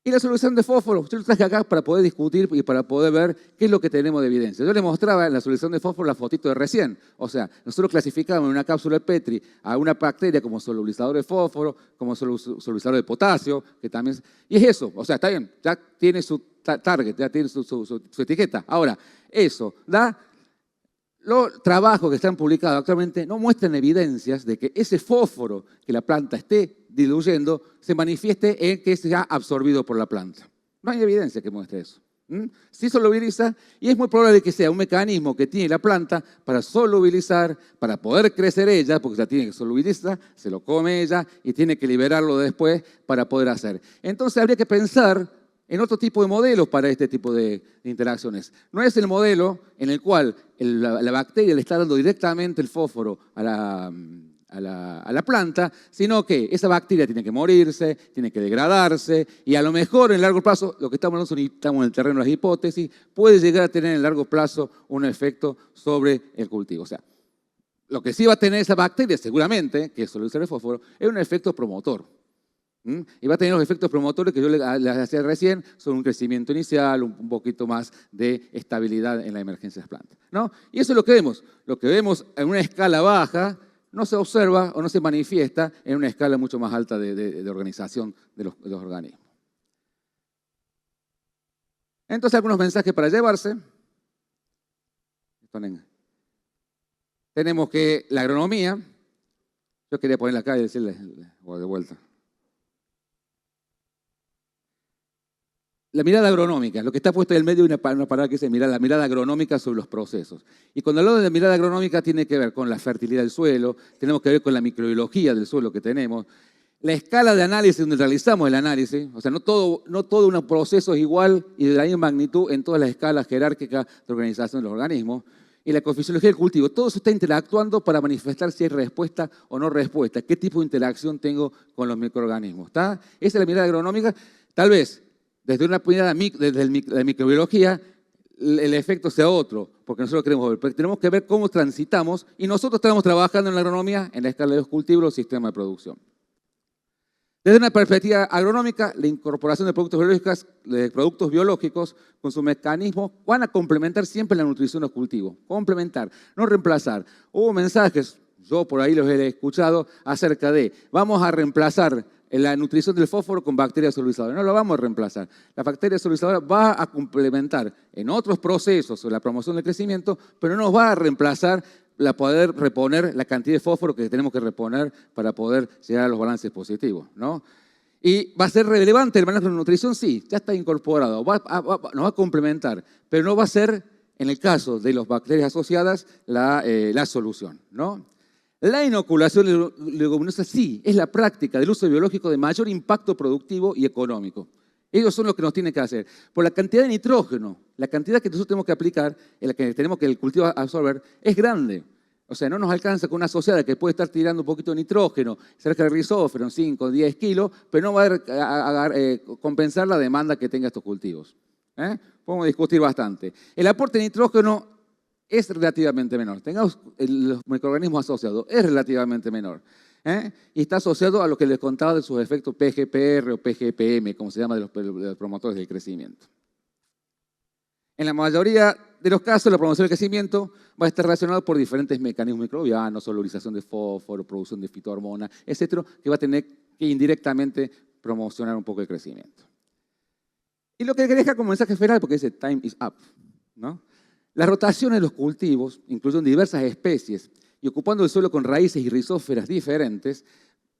Y la solución de fósforo, yo lo traje acá para poder discutir y para poder ver qué es lo que tenemos de evidencia. Yo les mostraba en la solución de fósforo la fotito de recién. O sea, nosotros clasificamos en una cápsula de Petri a una bacteria como solubilizador de fósforo, como solubilizador de potasio, que también... Y es eso, o sea, está bien, ya tiene su target, ya tiene su etiqueta. Ahora, eso da... Los trabajos que están publicados actualmente no muestran evidencias de que ese fósforo que la planta esté diluyendo se manifieste en que sea absorbido por la planta. No hay evidencia que muestre eso. Sí solubiliza y es muy probable que sea un mecanismo que tiene la planta para solubilizar, para poder crecer ella, porque la tiene que solubilizar, se lo come ella y tiene que liberarlo después para poder hacer. Entonces habría que pensar en otro tipo de modelos para este tipo de interacciones. No es el modelo en el cual la bacteria le está dando directamente el fósforo a la planta, sino que esa bacteria tiene que morirse, tiene que degradarse, y a lo mejor en largo plazo, lo que estamos hablando, estamos en el terreno de las hipótesis, puede llegar a tener en largo plazo un efecto sobre el cultivo. O sea, lo que sí va a tener esa bacteria, seguramente, que es solubilizar el fósforo, es un efecto promotor. Y va a tener los efectos promotores que yo les hacía recién, son un crecimiento inicial, un poquito más de estabilidad en la emergencia de las plantas, ¿no? Y eso es lo que vemos. Lo que vemos en una escala baja no se observa o no se manifiesta en una escala mucho más alta de organización de los organismos. Entonces, algunos mensajes para llevarse. Tenemos que la agronomía, yo quería ponerla acá y decirle, o de vuelta. La mirada agronómica, lo que está puesto en el medio de una palabra que dice la mirada agronómica sobre los procesos. Y cuando hablo de la mirada agronómica tiene que ver con la fertilidad del suelo, tenemos que ver con la microbiología del suelo que tenemos, la escala de análisis donde realizamos el análisis, o sea, no todo un proceso es igual y de la misma magnitud en todas las escalas jerárquicas de organización de los organismos, y la ecofisiología del cultivo. Todo eso está interactuando para manifestar si hay respuesta o no respuesta, qué tipo de interacción tengo con los microorganismos. ¿Está? Esa es la mirada agronómica, tal vez. Desde una mirada desde la microbiología, el efecto sea otro, porque nosotros queremos ver, pero tenemos que ver cómo transitamos y nosotros estamos trabajando en la agronomía en la escala de los cultivos, los sistemas de producción. Desde una perspectiva agronómica, la incorporación de productos biológicos con sus mecanismos van a complementar siempre la nutrición de los cultivos, complementar, no reemplazar. Hubo mensajes, yo por ahí los he escuchado, acerca de vamos a reemplazar la nutrición del fósforo con bacterias solubilizadoras. No lo vamos a reemplazar. La bacteria solubilizadora va a complementar en otros procesos la promoción del crecimiento, pero no nos va a reemplazar la poder reponer la cantidad de fósforo que tenemos que reponer para poder llegar a los balances positivos, ¿no? Y va a ser relevante el manejo de nutrición, sí, ya está incorporado, nos va a complementar, pero no va a ser, en el caso de las bacterias asociadas, la solución, ¿no? La inoculación de leguminosas sí, es la práctica del uso biológico de mayor impacto productivo y económico. Ellos son los que nos tienen que hacer. Por la cantidad de nitrógeno, la cantidad que nosotros tenemos que aplicar, en la que tenemos que el cultivo absorber, es grande. O sea, no nos alcanza con una asociada que puede estar tirando un poquito de nitrógeno, cerca del rizófero, 5 o 10 kilos, pero no va a compensar la demanda que tenga estos cultivos. Podemos discutir bastante. El aporte de nitrógeno es relativamente menor. Tengamos los microorganismos asociados, es relativamente menor. Y está asociado a lo que les contaba de sus efectos PGPR o PGPM, como se llama de los promotores del crecimiento. En la mayoría de los casos, la promoción del crecimiento va a estar relacionado por diferentes mecanismos microbianos, solubilización de fósforo, producción de fitohormonas, etcétera, que va a tener que indirectamente promocionar un poco el crecimiento. Y lo que quería dejar como mensaje final, porque dice time is up, ¿no? La rotación de los cultivos, incluyendo diversas especies, y ocupando el suelo con raíces y rizósferas diferentes,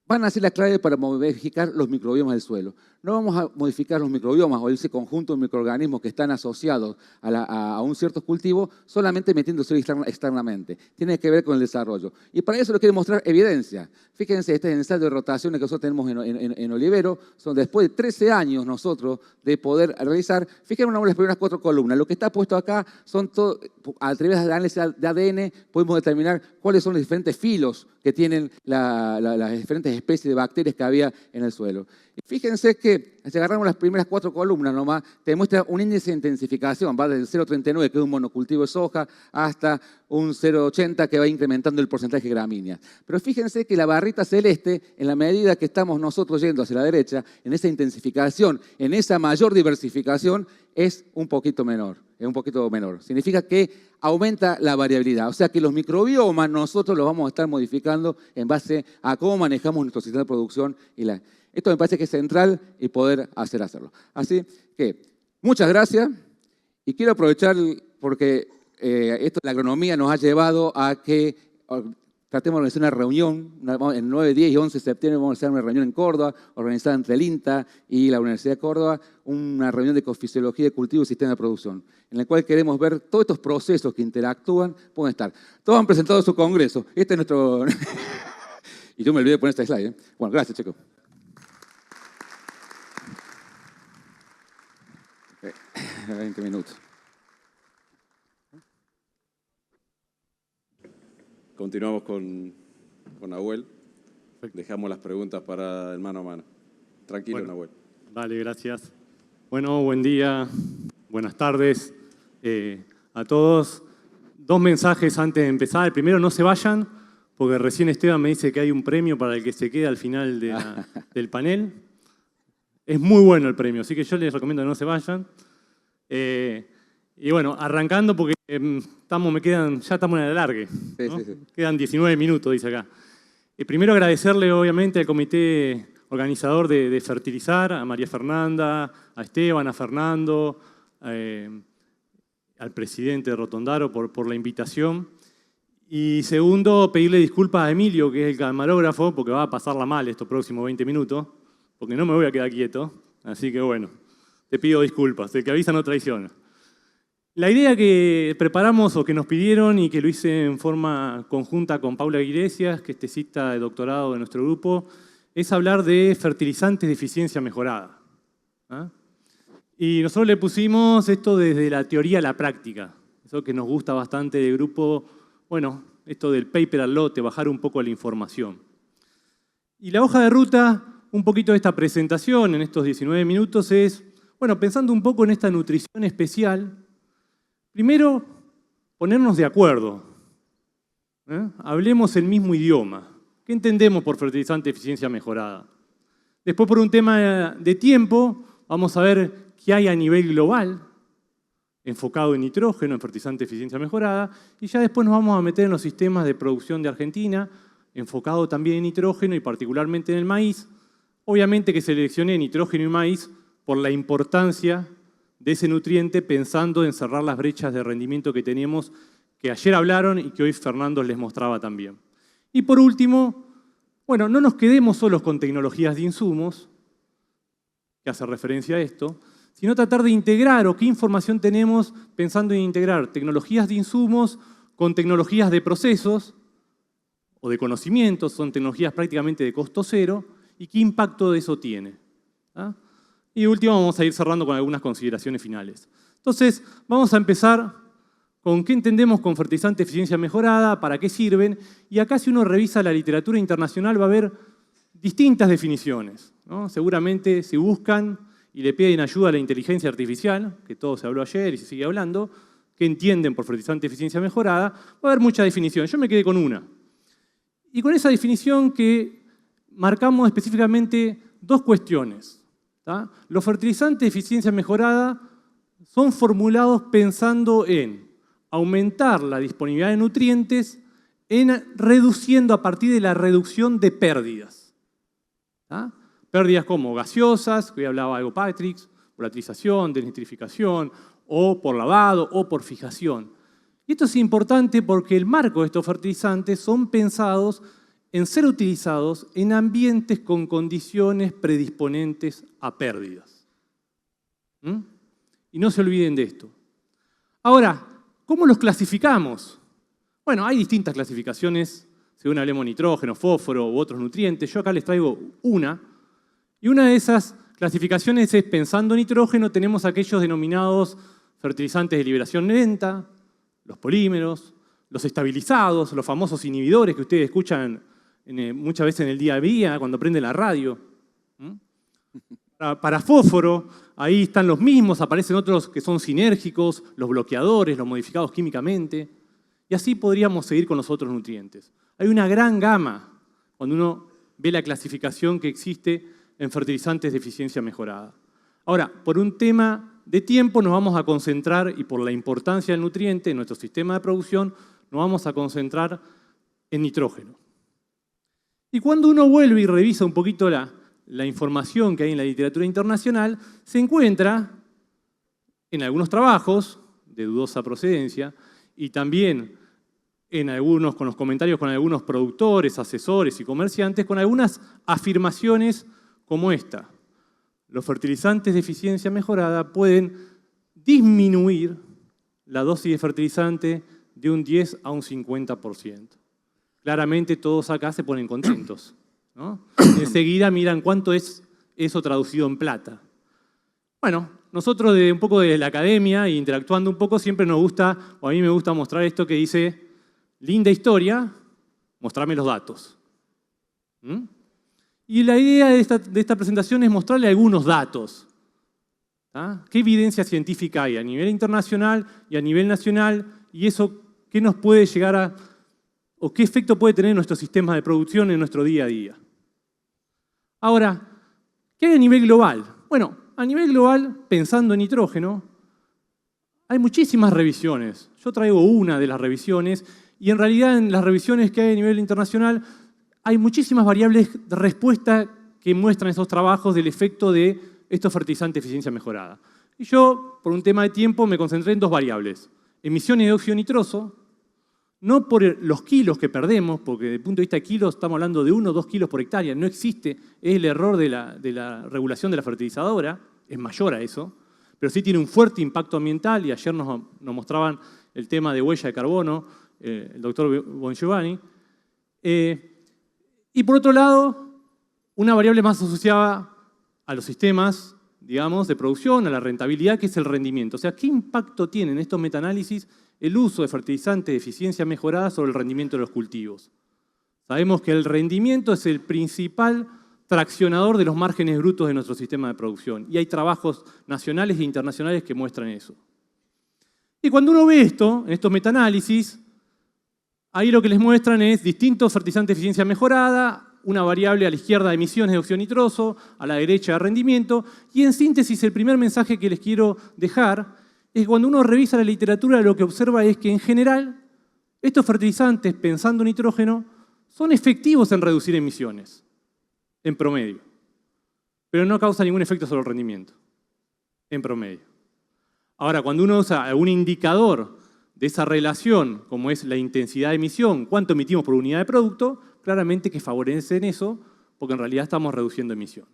van a ser la clave para modificar los microbiomas del suelo. No vamos a modificar los microbiomas o ese conjunto de microorganismos que están asociados a un cierto cultivo solamente metiéndose externamente. Tiene que ver con el desarrollo. Y para eso le quiero mostrar evidencia. Fíjense, este es el ensayo de rotaciones que nosotros tenemos en Olivero. Son después de 13 años nosotros de poder realizar. Fíjense una de las primeras 4 columnas. Lo que está puesto acá son todo, a través de análisis de ADN podemos determinar cuáles son los diferentes filos que tienen las diferentes especies de bacterias que había en el suelo. Y fíjense que, si agarramos las primeras 4 columnas nomás, te muestra un índice de intensificación, va desde 0,39, que es un monocultivo de soja, hasta un 0,80, que va incrementando el porcentaje de gramíneas. Pero fíjense que la barrita celeste, en la medida que estamos nosotros yendo hacia la derecha, en esa intensificación, en esa mayor diversificación, es un poquito menor. Es un poquito menor. Significa que aumenta la variabilidad. O sea que los microbiomas nosotros los vamos a estar modificando en base a cómo manejamos nuestro sistema de producción. Esto me parece que es central y poder hacerlo. Así que muchas gracias y quiero aprovechar porque esto de la agronomía nos ha llevado a que tratemos de organizar una reunión, en 9, 10 y 11 de septiembre vamos a hacer una reunión en Córdoba, organizada entre el INTA y la Universidad de Córdoba, una reunión de ecofisiología de cultivo y sistema de producción, en la cual queremos ver todos estos procesos que interactúan, pueden estar. Todos han presentado su congreso. Este es nuestro... y yo me olvidé de poner esta slide. ¿eh? Bueno, gracias, chicos. 20 minutos. Continuamos con Nahuel. Dejamos las preguntas para el mano a mano. Tranquilo, bueno, Nahuel. Vale, gracias. Bueno, buen día, buenas tardes a todos. 2 mensajes antes de empezar. El primero, no se vayan, porque recién Esteban me dice que hay un premio para el que se quede al final del panel. Es muy bueno el premio, así que yo les recomiendo que no se vayan. Y bueno, arrancando porque ya estamos en el alargue. ¿No? Sí. Quedan 19 minutos, dice acá. Primero agradecerle obviamente al comité organizador de Fertilizar, a María Fernanda, a Esteban, a Fernando, al presidente de Rotondaro por la invitación. Y segundo, pedirle disculpas a Emilio, que es el camarógrafo, porque va a pasarla mal estos próximos 20 minutos, porque no me voy a quedar quieto. Así que bueno, te pido disculpas, el que avisa no traiciona. La idea que preparamos o que nos pidieron y que lo hice en forma conjunta con Paula Iglesias, que es tesista de doctorado de nuestro grupo, es hablar de fertilizantes de eficiencia mejorada. ¿Ah? Y nosotros le pusimos esto desde la teoría a la práctica. Eso que nos gusta bastante del grupo, bueno, esto del paper al lote, bajar un poco la información. Y la hoja de ruta, un poquito de esta presentación en estos 19 minutos es, bueno, pensando un poco en esta nutrición especial, primero, ponernos de acuerdo. Hablemos el mismo idioma. ¿Qué entendemos por fertilizante de eficiencia mejorada? Después, por un tema de tiempo, vamos a ver qué hay a nivel global, enfocado en nitrógeno, en fertilizante de eficiencia mejorada, y ya después nos vamos a meter en los sistemas de producción de Argentina, enfocado también en nitrógeno y particularmente en el maíz. Obviamente que seleccioné nitrógeno y maíz por la importancia de ese nutriente, pensando en cerrar las brechas de rendimiento que teníamos, que ayer hablaron y que hoy Fernando les mostraba también. Y por último, bueno, no nos quedemos solos con tecnologías de insumos, que hace referencia a esto, sino tratar de integrar o qué información tenemos pensando en integrar tecnologías de insumos con tecnologías de procesos o de conocimientos, son tecnologías prácticamente de costo cero, y qué impacto de eso tiene. ¿Ah? Y último, vamos a ir cerrando con algunas consideraciones finales. Entonces, vamos a empezar con qué entendemos con fertilizante de eficiencia mejorada, para qué sirven, y acá si uno revisa la literatura internacional va a haber distintas definiciones, ¿no? Seguramente si buscan y le piden ayuda a la inteligencia artificial, que todo se habló ayer y se sigue hablando, qué entienden por fertilizante de eficiencia mejorada, va a haber muchas definiciones. Yo me quedé con una. Y con esa definición que marcamos específicamente 2 cuestiones. ¿Tá? Los fertilizantes de eficiencia mejorada son formulados pensando en aumentar la disponibilidad de nutrientes reduciendo a partir de la reducción de pérdidas. ¿Tá? Pérdidas como gaseosas, que hoy hablaba algo Patrick, volatilization, desnitrificación, o por lavado, o por fijación. Y esto es importante porque el marco de estos fertilizantes son pensados en ser utilizados en ambientes con condiciones predisponentes a pérdidas. Y no se olviden de esto. Ahora, ¿cómo los clasificamos? Bueno, hay distintas clasificaciones, según hablemos nitrógeno, fósforo u otros nutrientes. Yo acá les traigo una. Y una de esas clasificaciones es, pensando en nitrógeno, tenemos aquellos denominados fertilizantes de liberación lenta, los polímeros, los estabilizados, los famosos inhibidores que ustedes escuchan muchas veces en el día a día, cuando prenden la radio. Para fósforo, ahí están los mismos, aparecen otros que son sinérgicos, los bloqueadores, los modificados químicamente. Y así podríamos seguir con los otros nutrientes. Hay una gran gama cuando uno ve la clasificación que existe en fertilizantes de eficiencia mejorada. Ahora, por un tema de tiempo nos vamos a concentrar, y por la importancia del nutriente en nuestro sistema de producción, nos vamos a concentrar en nitrógeno. Y cuando uno vuelve y revisa un poquito la información que hay en la literatura internacional, se encuentra en algunos trabajos de dudosa procedencia y también con los comentarios con algunos productores, asesores y comerciantes, con algunas afirmaciones como esta. Los fertilizantes de eficiencia mejorada pueden disminuir la dosis de fertilizante de un 10 a un 50%. Claramente todos acá se ponen contentos, ¿no? Enseguida miran cuánto es eso traducido en plata. Bueno, nosotros un poco desde la academia e interactuando un poco siempre nos gusta, o a mí me gusta mostrar esto que dice, linda historia, mostrarme los datos. Y la idea de esta presentación es mostrarle algunos datos. ¿Qué evidencia científica hay a nivel internacional y a nivel nacional? Y eso, ¿qué nos puede llegar a, o qué efecto puede tener en nuestros sistemas de producción en nuestro día a día? Ahora, ¿qué hay a nivel global? Bueno, a nivel global, pensando en nitrógeno, hay muchísimas revisiones. Yo traigo una de las revisiones y en realidad en las revisiones que hay a nivel internacional hay muchísimas variables de respuesta que muestran esos trabajos del efecto de estos fertilizantes de eficiencia mejorada. Y yo, por un tema de tiempo, me concentré en dos variables. Emisiones de óxido nitroso, no por los kilos que perdemos, porque desde el punto de vista de kilos estamos hablando de 1 o 2 kilos por hectárea, no existe, es el error de la regulación de la fertilizadora, es mayor a eso, pero sí tiene un fuerte impacto ambiental y ayer nos mostraban el tema de huella de carbono, el doctor Bongiovanni. Y por otro lado, una variable más asociada a los sistemas, digamos, de producción, a la rentabilidad, que es el rendimiento. O sea, ¿qué impacto tiene en estos metaanálisis el uso de fertilizantes de eficiencia mejorada sobre el rendimiento de los cultivos? Sabemos que el rendimiento es el principal traccionador de los márgenes brutos de nuestro sistema de producción. Y hay trabajos nacionales e internacionales que muestran eso. Y cuando uno ve esto, en estos metaanálisis, ahí lo que les muestran es distintos fertilizantes de eficiencia mejorada, una variable a la izquierda de emisiones de óxido nitroso, a la derecha de rendimiento, y en síntesis el primer mensaje que les quiero dejar es que cuando uno revisa la literatura lo que observa es que en general estos fertilizantes, pensando en nitrógeno, son efectivos en reducir emisiones, en promedio, pero no causan ningún efecto sobre el rendimiento, en promedio. Ahora, cuando uno usa algún indicador de esa relación, como es la intensidad de emisión, cuánto emitimos por unidad de producto, claramente que favorecen eso, porque en realidad estamos reduciendo emisión.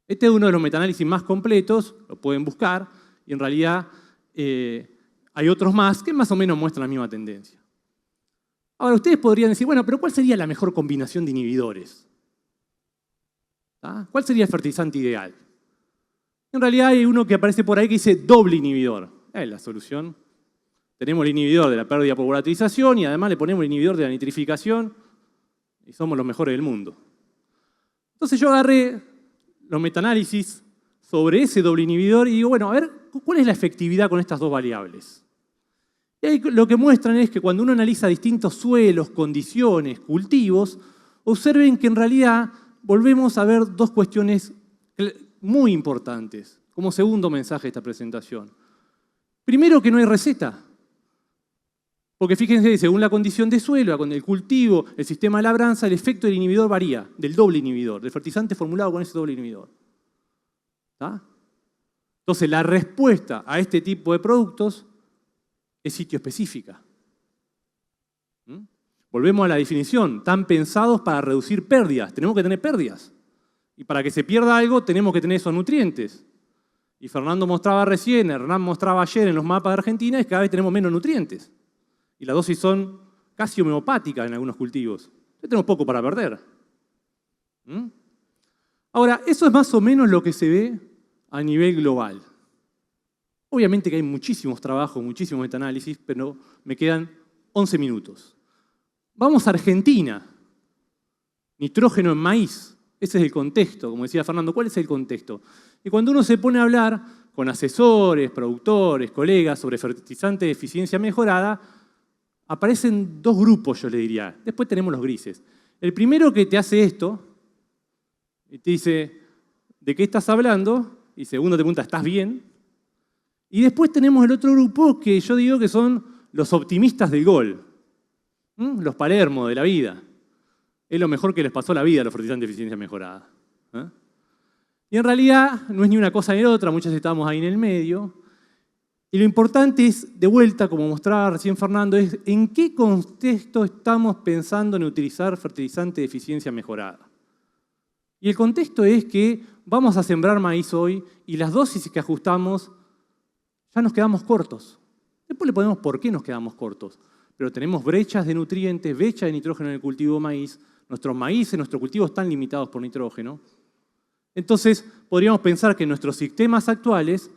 Este es uno de los metaanálisis más completos, lo pueden buscar, y en realidad hay otros más que más o menos muestran la misma tendencia. Ahora, ustedes podrían decir, bueno, pero ¿cuál sería la mejor combinación de inhibidores? ¿Cuál sería el fertilizante ideal? En realidad hay uno que aparece por ahí que dice doble inhibidor. Es la solución. Tenemos el inhibidor de la pérdida por volatilización y además le ponemos el inhibidor de la nitrificación y somos los mejores del mundo. Entonces yo agarré los metaanálisis sobre ese doble inhibidor y digo, bueno, a ver, ¿cuál es la efectividad con estas dos variables? Y ahí lo que muestran es que cuando uno analiza distintos suelos, condiciones, cultivos, observen que en realidad volvemos a ver dos cuestiones muy importantes como segundo mensaje de esta presentación. Primero, que no hay receta. Porque fíjense, según la condición de suelo, con el cultivo, el sistema de labranza, el efecto del inhibidor varía, del doble inhibidor, del fertilizante formulado con ese doble inhibidor. ¿Está? Entonces, la respuesta a este tipo de productos es sitio específica. Volvemos a la definición. Están pensados para reducir pérdidas. Tenemos que tener pérdidas. Y para que se pierda algo, tenemos que tener esos nutrientes. Y Fernando mostraba recién, Hernán mostraba ayer en los mapas de Argentina, es que cada vez tenemos menos nutrientes. Y las dosis son casi homeopáticas en algunos cultivos. Entonces tenemos poco para perder. Ahora, eso es más o menos lo que se ve a nivel global. Obviamente que hay muchísimos trabajos, muchísimos metaanálisis, pero me quedan 11 minutos. Vamos a Argentina. Nitrógeno en maíz. Ese es el contexto, como decía Fernando. ¿Cuál es el contexto? Y cuando uno se pone a hablar con asesores, productores, colegas sobre fertilizantes de eficiencia mejorada, aparecen dos grupos, yo le diría. Después tenemos los grises. El primero que te hace esto, y te dice, ¿de qué estás hablando? Y segundo te pregunta, ¿estás bien? Y después tenemos el otro grupo que yo digo que son los optimistas del gol. Los Palermo de la vida. Es lo mejor que les pasó a la vida a los fertilizantes de eficiencia mejorada. Y en realidad no es ni una cosa ni la otra, muchos estamos ahí en el medio. Y lo importante es, de vuelta, como mostraba recién Fernando, es en qué contexto estamos pensando en utilizar fertilizantes de eficiencia mejorada. Y el contexto es que vamos a sembrar maíz hoy y las dosis que ajustamos ya nos quedamos cortos. Después le ponemos por qué nos quedamos cortos. Pero tenemos brechas de nutrientes, brechas de nitrógeno en el cultivo maíz. Nuestros maíces, nuestros cultivos están limitados por nitrógeno. Entonces, podríamos pensar que en nuestros sistemas actuales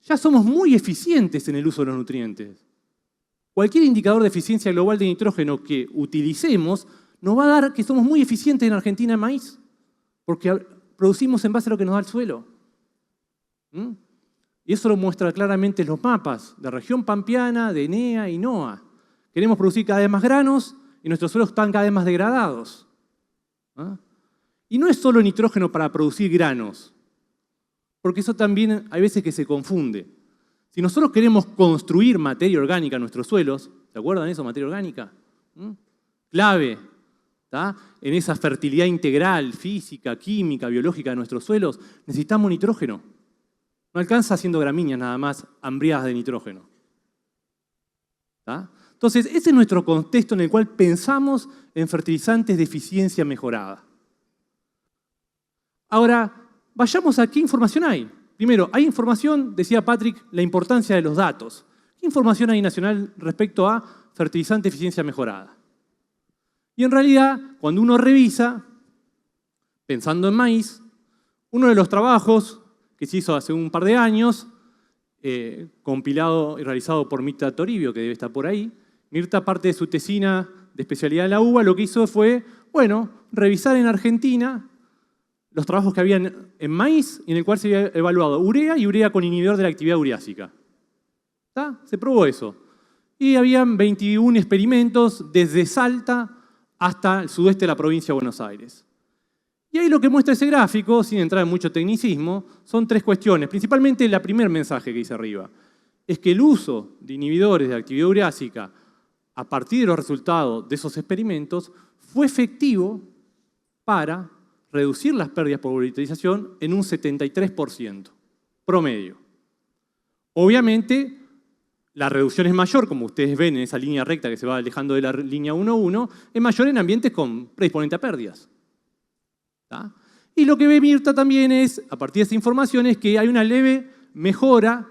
ya somos muy eficientes en el uso de los nutrientes. Cualquier indicador de eficiencia global de nitrógeno que utilicemos nos va a dar que somos muy eficientes en Argentina en maíz, porque producimos en base a lo que nos da el suelo. Y eso lo muestra claramente los mapas de región pampeana, de ENEA y NOA. Queremos producir cada vez más granos y nuestros suelos están cada vez más degradados. Y no es solo nitrógeno para producir granos, porque eso también hay veces que se confunde. Si nosotros queremos construir materia orgánica en nuestros suelos, ¿se acuerdan de eso, materia orgánica? Clave, ¿tá? En esa fertilidad integral, física, química, biológica de nuestros suelos, necesitamos nitrógeno. No alcanza haciendo gramíneas nada más hambriadas de nitrógeno. ¿Tá? Entonces, ese es nuestro contexto en el cual pensamos en fertilizantes de eficiencia mejorada. Ahora, vayamos a qué información hay. Primero, hay información, decía Patrick, la importancia de los datos. ¿Qué información hay nacional respecto a fertilizante de eficiencia mejorada? Y en realidad, cuando uno revisa, pensando en maíz, uno de los trabajos que se hizo hace un par de años, compilado y realizado por Mirta Toribio, que debe estar por ahí. Mirta, parte de su tesina de especialidad en la UBA, lo que hizo fue, bueno, revisar en Argentina los trabajos que habían en maíz, en el cual se había evaluado urea y urea con inhibidor de la actividad ureásica. ¿Está? Se probó eso. Y habían 21 experimentos desde Salta hasta el sudeste de la provincia de Buenos Aires. Y ahí lo que muestra ese gráfico, sin entrar en mucho tecnicismo, son tres cuestiones. Principalmente el primer mensaje que dice arriba. Es que el uso de inhibidores de actividad ureásica a partir de los resultados de esos experimentos fue efectivo para reducir las pérdidas por volatilización en un 73% promedio. Obviamente, la reducción es mayor, como ustedes ven en esa línea recta que se va alejando de la línea 1,1, es mayor en ambientes con predisponente a pérdidas. ¿Tá? Y lo que ve Mirta también es, a partir de esta información, es que hay una leve mejora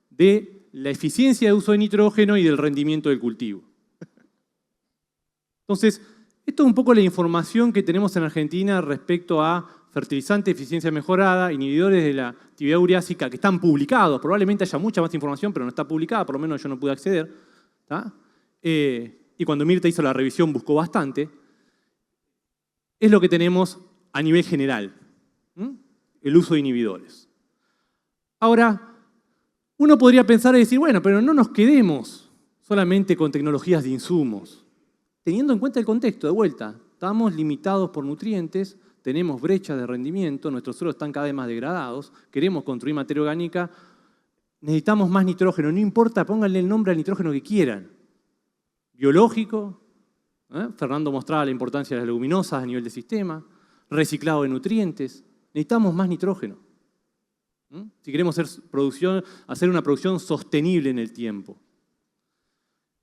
de la eficiencia de uso de nitrógeno y del rendimiento del cultivo. Entonces, esto es un poco la información que tenemos en Argentina respecto a fertilizantes de eficiencia mejorada, inhibidores de la actividad ureásica que están publicados. Probablemente haya mucha más información, pero no está publicada, por lo menos yo no pude acceder. ¿Tá? Y cuando Mirta hizo la revisión buscó bastante. Es lo que tenemos a nivel general, el uso de inhibidores. Ahora, uno podría pensar y decir, bueno, pero no nos quedemos solamente con tecnologías de insumos. Teniendo en cuenta el contexto, de vuelta, estamos limitados por nutrientes, tenemos brechas de rendimiento, nuestros suelos están cada vez más degradados, queremos construir materia orgánica, necesitamos más nitrógeno, no importa, pónganle el nombre al nitrógeno que quieran. Biológico, Fernando mostraba la importancia de las leguminosas a nivel de sistema, reciclado de nutrientes, necesitamos más nitrógeno. Si queremos hacer una producción sostenible en el tiempo.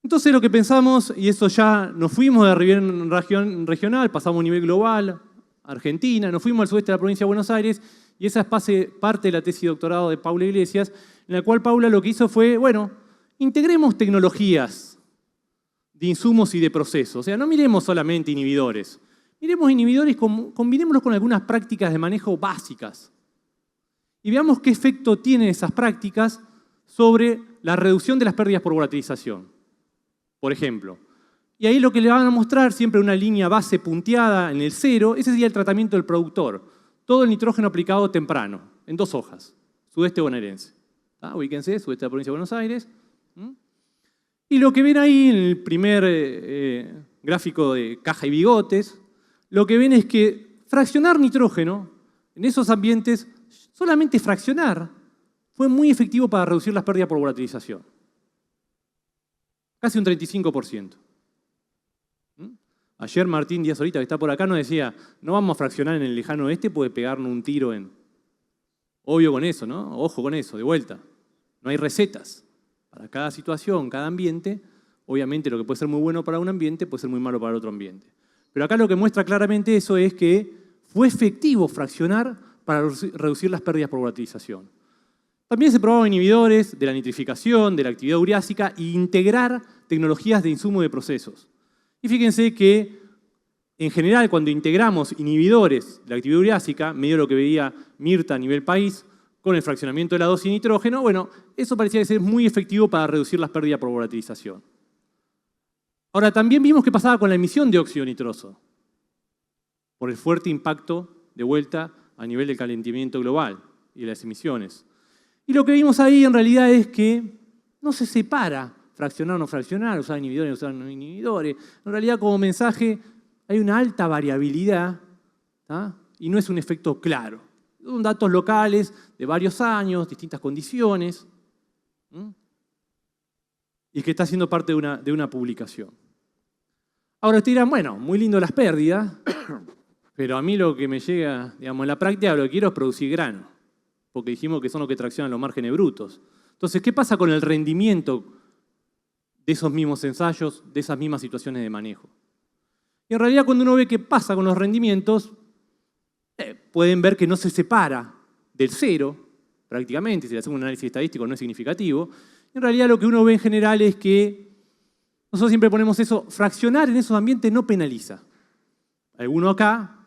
Entonces lo que pensamos, y eso ya nos fuimos de región regional, pasamos a un nivel global, Argentina, nos fuimos al sudeste de la provincia de Buenos Aires, y esa es parte de la tesis de doctorado de Paula Iglesias, en la cual Paula lo que hizo fue, bueno, integremos tecnologías de insumos y de procesos. O sea, no miremos solamente inhibidores. Miremos inhibidores, combinémoslos con algunas prácticas de manejo básicas. Y veamos qué efecto tienen esas prácticas sobre la reducción de las pérdidas por volatilización. Por ejemplo. Y ahí lo que le van a mostrar, siempre una línea base punteada en el 0, ese sería el tratamiento del productor. Todo el nitrógeno aplicado temprano, en 2 hojas, sudeste bonaerense. Ubíquense, sudeste de la provincia de Buenos Aires. Y lo que ven ahí en el primer gráfico de caja y bigotes, lo que ven es que fraccionar nitrógeno en esos ambientes, solamente fraccionar, fue muy efectivo para reducir las pérdidas por volatilización. Casi un 35%. Ayer Martín Díaz Orita, que está por acá, nos decía, no vamos a fraccionar en el lejano oeste, puede pegarnos un tiro en... Obvio con eso, ¿no? Ojo con eso, de vuelta. No hay recetas. Para cada situación, cada ambiente, obviamente lo que puede ser muy bueno para un ambiente puede ser muy malo para otro ambiente. Pero acá lo que muestra claramente eso es que fue efectivo fraccionar para reducir las pérdidas por volatilización. También se probaban inhibidores de la nitrificación, de la actividad ureásica e integrar tecnologías de insumo de procesos. Y fíjense que, en general, cuando integramos inhibidores de la actividad ureásica, medio lo que veía Mirta a nivel país, con el fraccionamiento de la dosis de nitrógeno, bueno, eso parecía ser muy efectivo para reducir las pérdidas por volatilización. Ahora, también vimos qué pasaba con la emisión de óxido nitroso, por el fuerte impacto, de vuelta, a nivel del calentamiento global y de las emisiones. Y lo que vimos ahí, en realidad, es que no se separa fraccionar o no fraccionar, usar inhibidores o usar no inhibidores. En realidad, como mensaje, hay una alta variabilidad, ¿tá? Y no es un efecto claro. Son datos locales de varios años, distintas condiciones, y que está siendo parte de una publicación. Ahora ustedes dirán, bueno, muy lindo las pérdidas, pero a mí lo que me llega, digamos, en la práctica lo que quiero es producir grano, porque dijimos que son los que traccionan los márgenes brutos. Entonces, ¿qué pasa con el rendimiento de esos mismos ensayos, de esas mismas situaciones de manejo? Y en realidad, cuando uno ve qué pasa con los rendimientos, pueden ver que no se separa del 0, prácticamente, si le hacemos un análisis estadístico no es significativo. En realidad lo que uno ve en general es que nosotros siempre ponemos eso, fraccionar en esos ambientes no penaliza. Alguno acá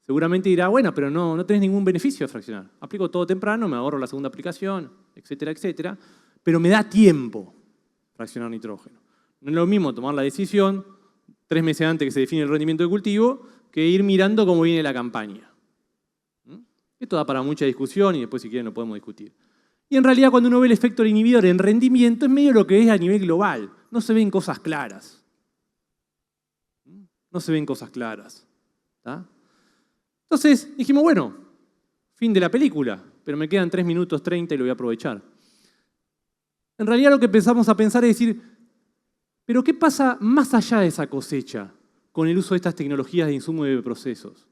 seguramente dirá, bueno, pero no tenés ningún beneficio de fraccionar. Aplico todo temprano, me ahorro la segunda aplicación, etcétera, etcétera, pero me da tiempo fraccionar nitrógeno. No es lo mismo tomar la decisión 3 meses antes que se define el rendimiento de cultivo que ir mirando cómo viene la campaña. Esto da para mucha discusión y después si quieren lo podemos discutir. Y en realidad cuando uno ve el efecto del inhibidor en rendimiento es medio lo que es a nivel global. No se ven cosas claras. No se ven cosas claras. ¿Tá? Entonces dijimos, bueno, fin de la película, pero me quedan 3 minutos 30 y lo voy a aprovechar. En realidad lo que empezamos a pensar es decir, pero ¿qué pasa más allá de esa cosecha con el uso de estas tecnologías de insumo de procesos?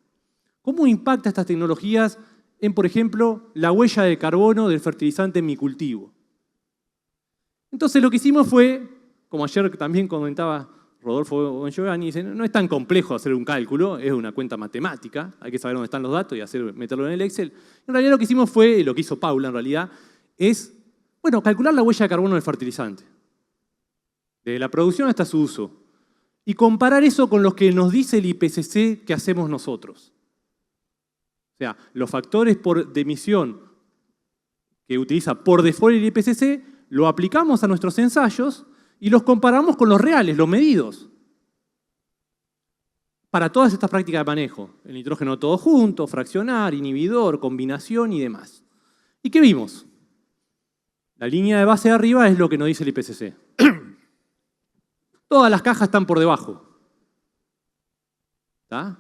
¿Cómo impacta estas tecnologías en, por ejemplo, la huella de carbono del fertilizante en mi cultivo? Entonces lo que hicimos fue, como ayer también comentaba Rodolfo Bongiovanni, dice, no es tan complejo hacer un cálculo, es una cuenta matemática, hay que saber dónde están los datos y meterlo en el Excel. En realidad lo que hicimos fue, lo que hizo Paula en realidad, es, bueno, calcular la huella de carbono del fertilizante, desde la producción hasta su uso, y comparar eso con lo que nos dice el IPCC que hacemos nosotros. O sea, los factores de emisión que utiliza por default el IPCC, lo aplicamos a nuestros ensayos y los comparamos con los reales, los medidos. Para todas estas prácticas de manejo, el nitrógeno todo junto, fraccionar, inhibidor, combinación y demás. ¿Y qué vimos? La línea de base de arriba es lo que nos dice el IPCC. Todas las cajas están por debajo. ¿Tá?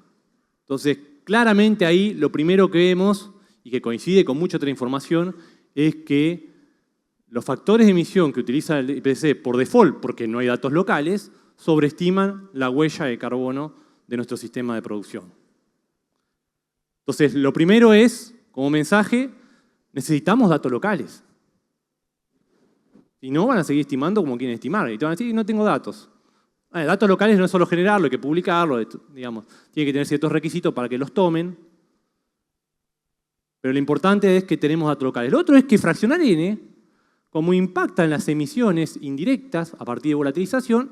Entonces, claramente ahí lo primero que vemos, y que coincide con mucha otra información, es que los factores de emisión que utiliza el IPCC por default, porque no hay datos locales, sobreestiman la huella de carbono de nuestro sistema de producción. Entonces, lo primero es, como mensaje, necesitamos datos locales. Si no, van a seguir estimando como quieren estimar. Y te van a decir, no tengo datos. Datos locales no es solo generarlo, hay que publicarlo, digamos, tiene que tener ciertos requisitos para que los tomen. Pero lo importante es que tenemos datos locales. Lo otro es que fraccionar N, como impacta en las emisiones indirectas a partir de volatilización,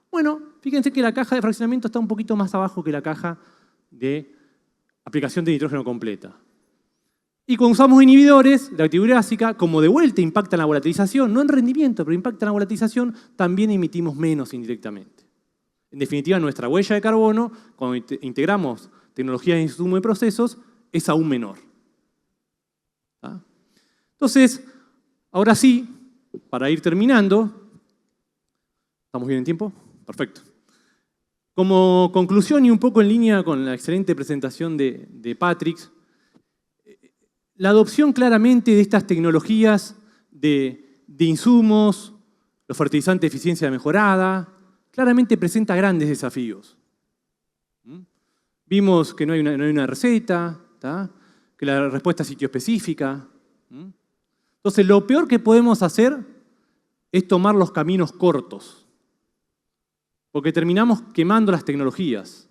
bueno, fíjense que la caja de fraccionamiento está un poquito más abajo que la caja de aplicación de nitrógeno completa. Y cuando usamos inhibidores de actividad urásica, como de vuelta impactan la volatilización, no en rendimiento, pero impactan la volatilización, también emitimos menos indirectamente. En definitiva, nuestra huella de carbono, cuando integramos tecnologías de insumo y procesos, es aún menor. ¿Ah? Entonces, ahora sí, para ir terminando, ¿estamos bien en tiempo? Perfecto. Como conclusión y un poco en línea con la excelente presentación de Patrick, la adopción claramente de estas tecnologías de insumos, los fertilizantes de eficiencia mejorada, claramente presenta grandes desafíos. Vimos que no hay una receta, ¿tá? Que la respuesta es sitio-específica. Entonces, lo peor que podemos hacer es tomar los caminos cortos, porque terminamos quemando las tecnologías.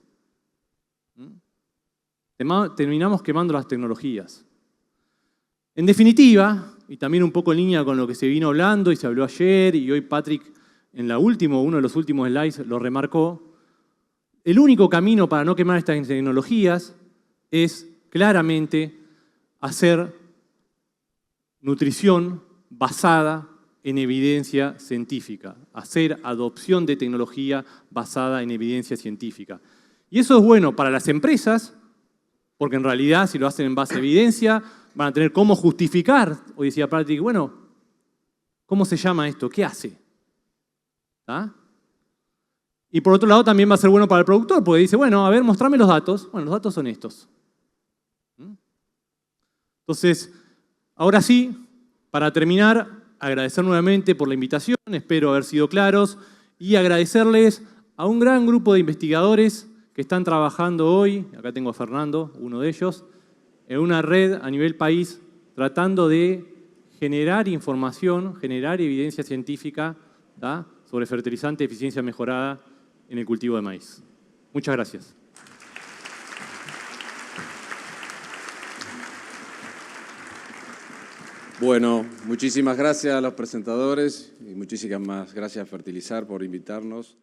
Terminamos quemando las tecnologías. En definitiva, y también un poco en línea con lo que se vino hablando y se habló ayer, y hoy Patrick en uno de los últimos slides lo remarcó, el único camino para no quemar estas tecnologías es claramente hacer nutrición basada en evidencia científica, hacer adopción de tecnología basada en evidencia científica. Y eso es bueno para las empresas, porque en realidad si lo hacen en base a evidencia, van a tener cómo justificar. Hoy decía Patrick, bueno, ¿cómo se llama esto? ¿Qué hace? ¿Ah? Y por otro lado también va a ser bueno para el productor, porque dice, bueno, a ver, mostrame los datos. Bueno, los datos son estos. Entonces, ahora sí, para terminar, agradecer nuevamente por la invitación, espero haber sido claros, y agradecerles a un gran grupo de investigadores que están trabajando hoy, acá tengo a Fernando, uno de ellos, en una red a nivel país tratando de generar información, generar evidencia científica, ¿tá? Sobre fertilizante de eficiencia mejorada en el cultivo de maíz. Muchas gracias. Bueno, muchísimas gracias a los presentadores y muchísimas gracias a Fertilizar por invitarnos.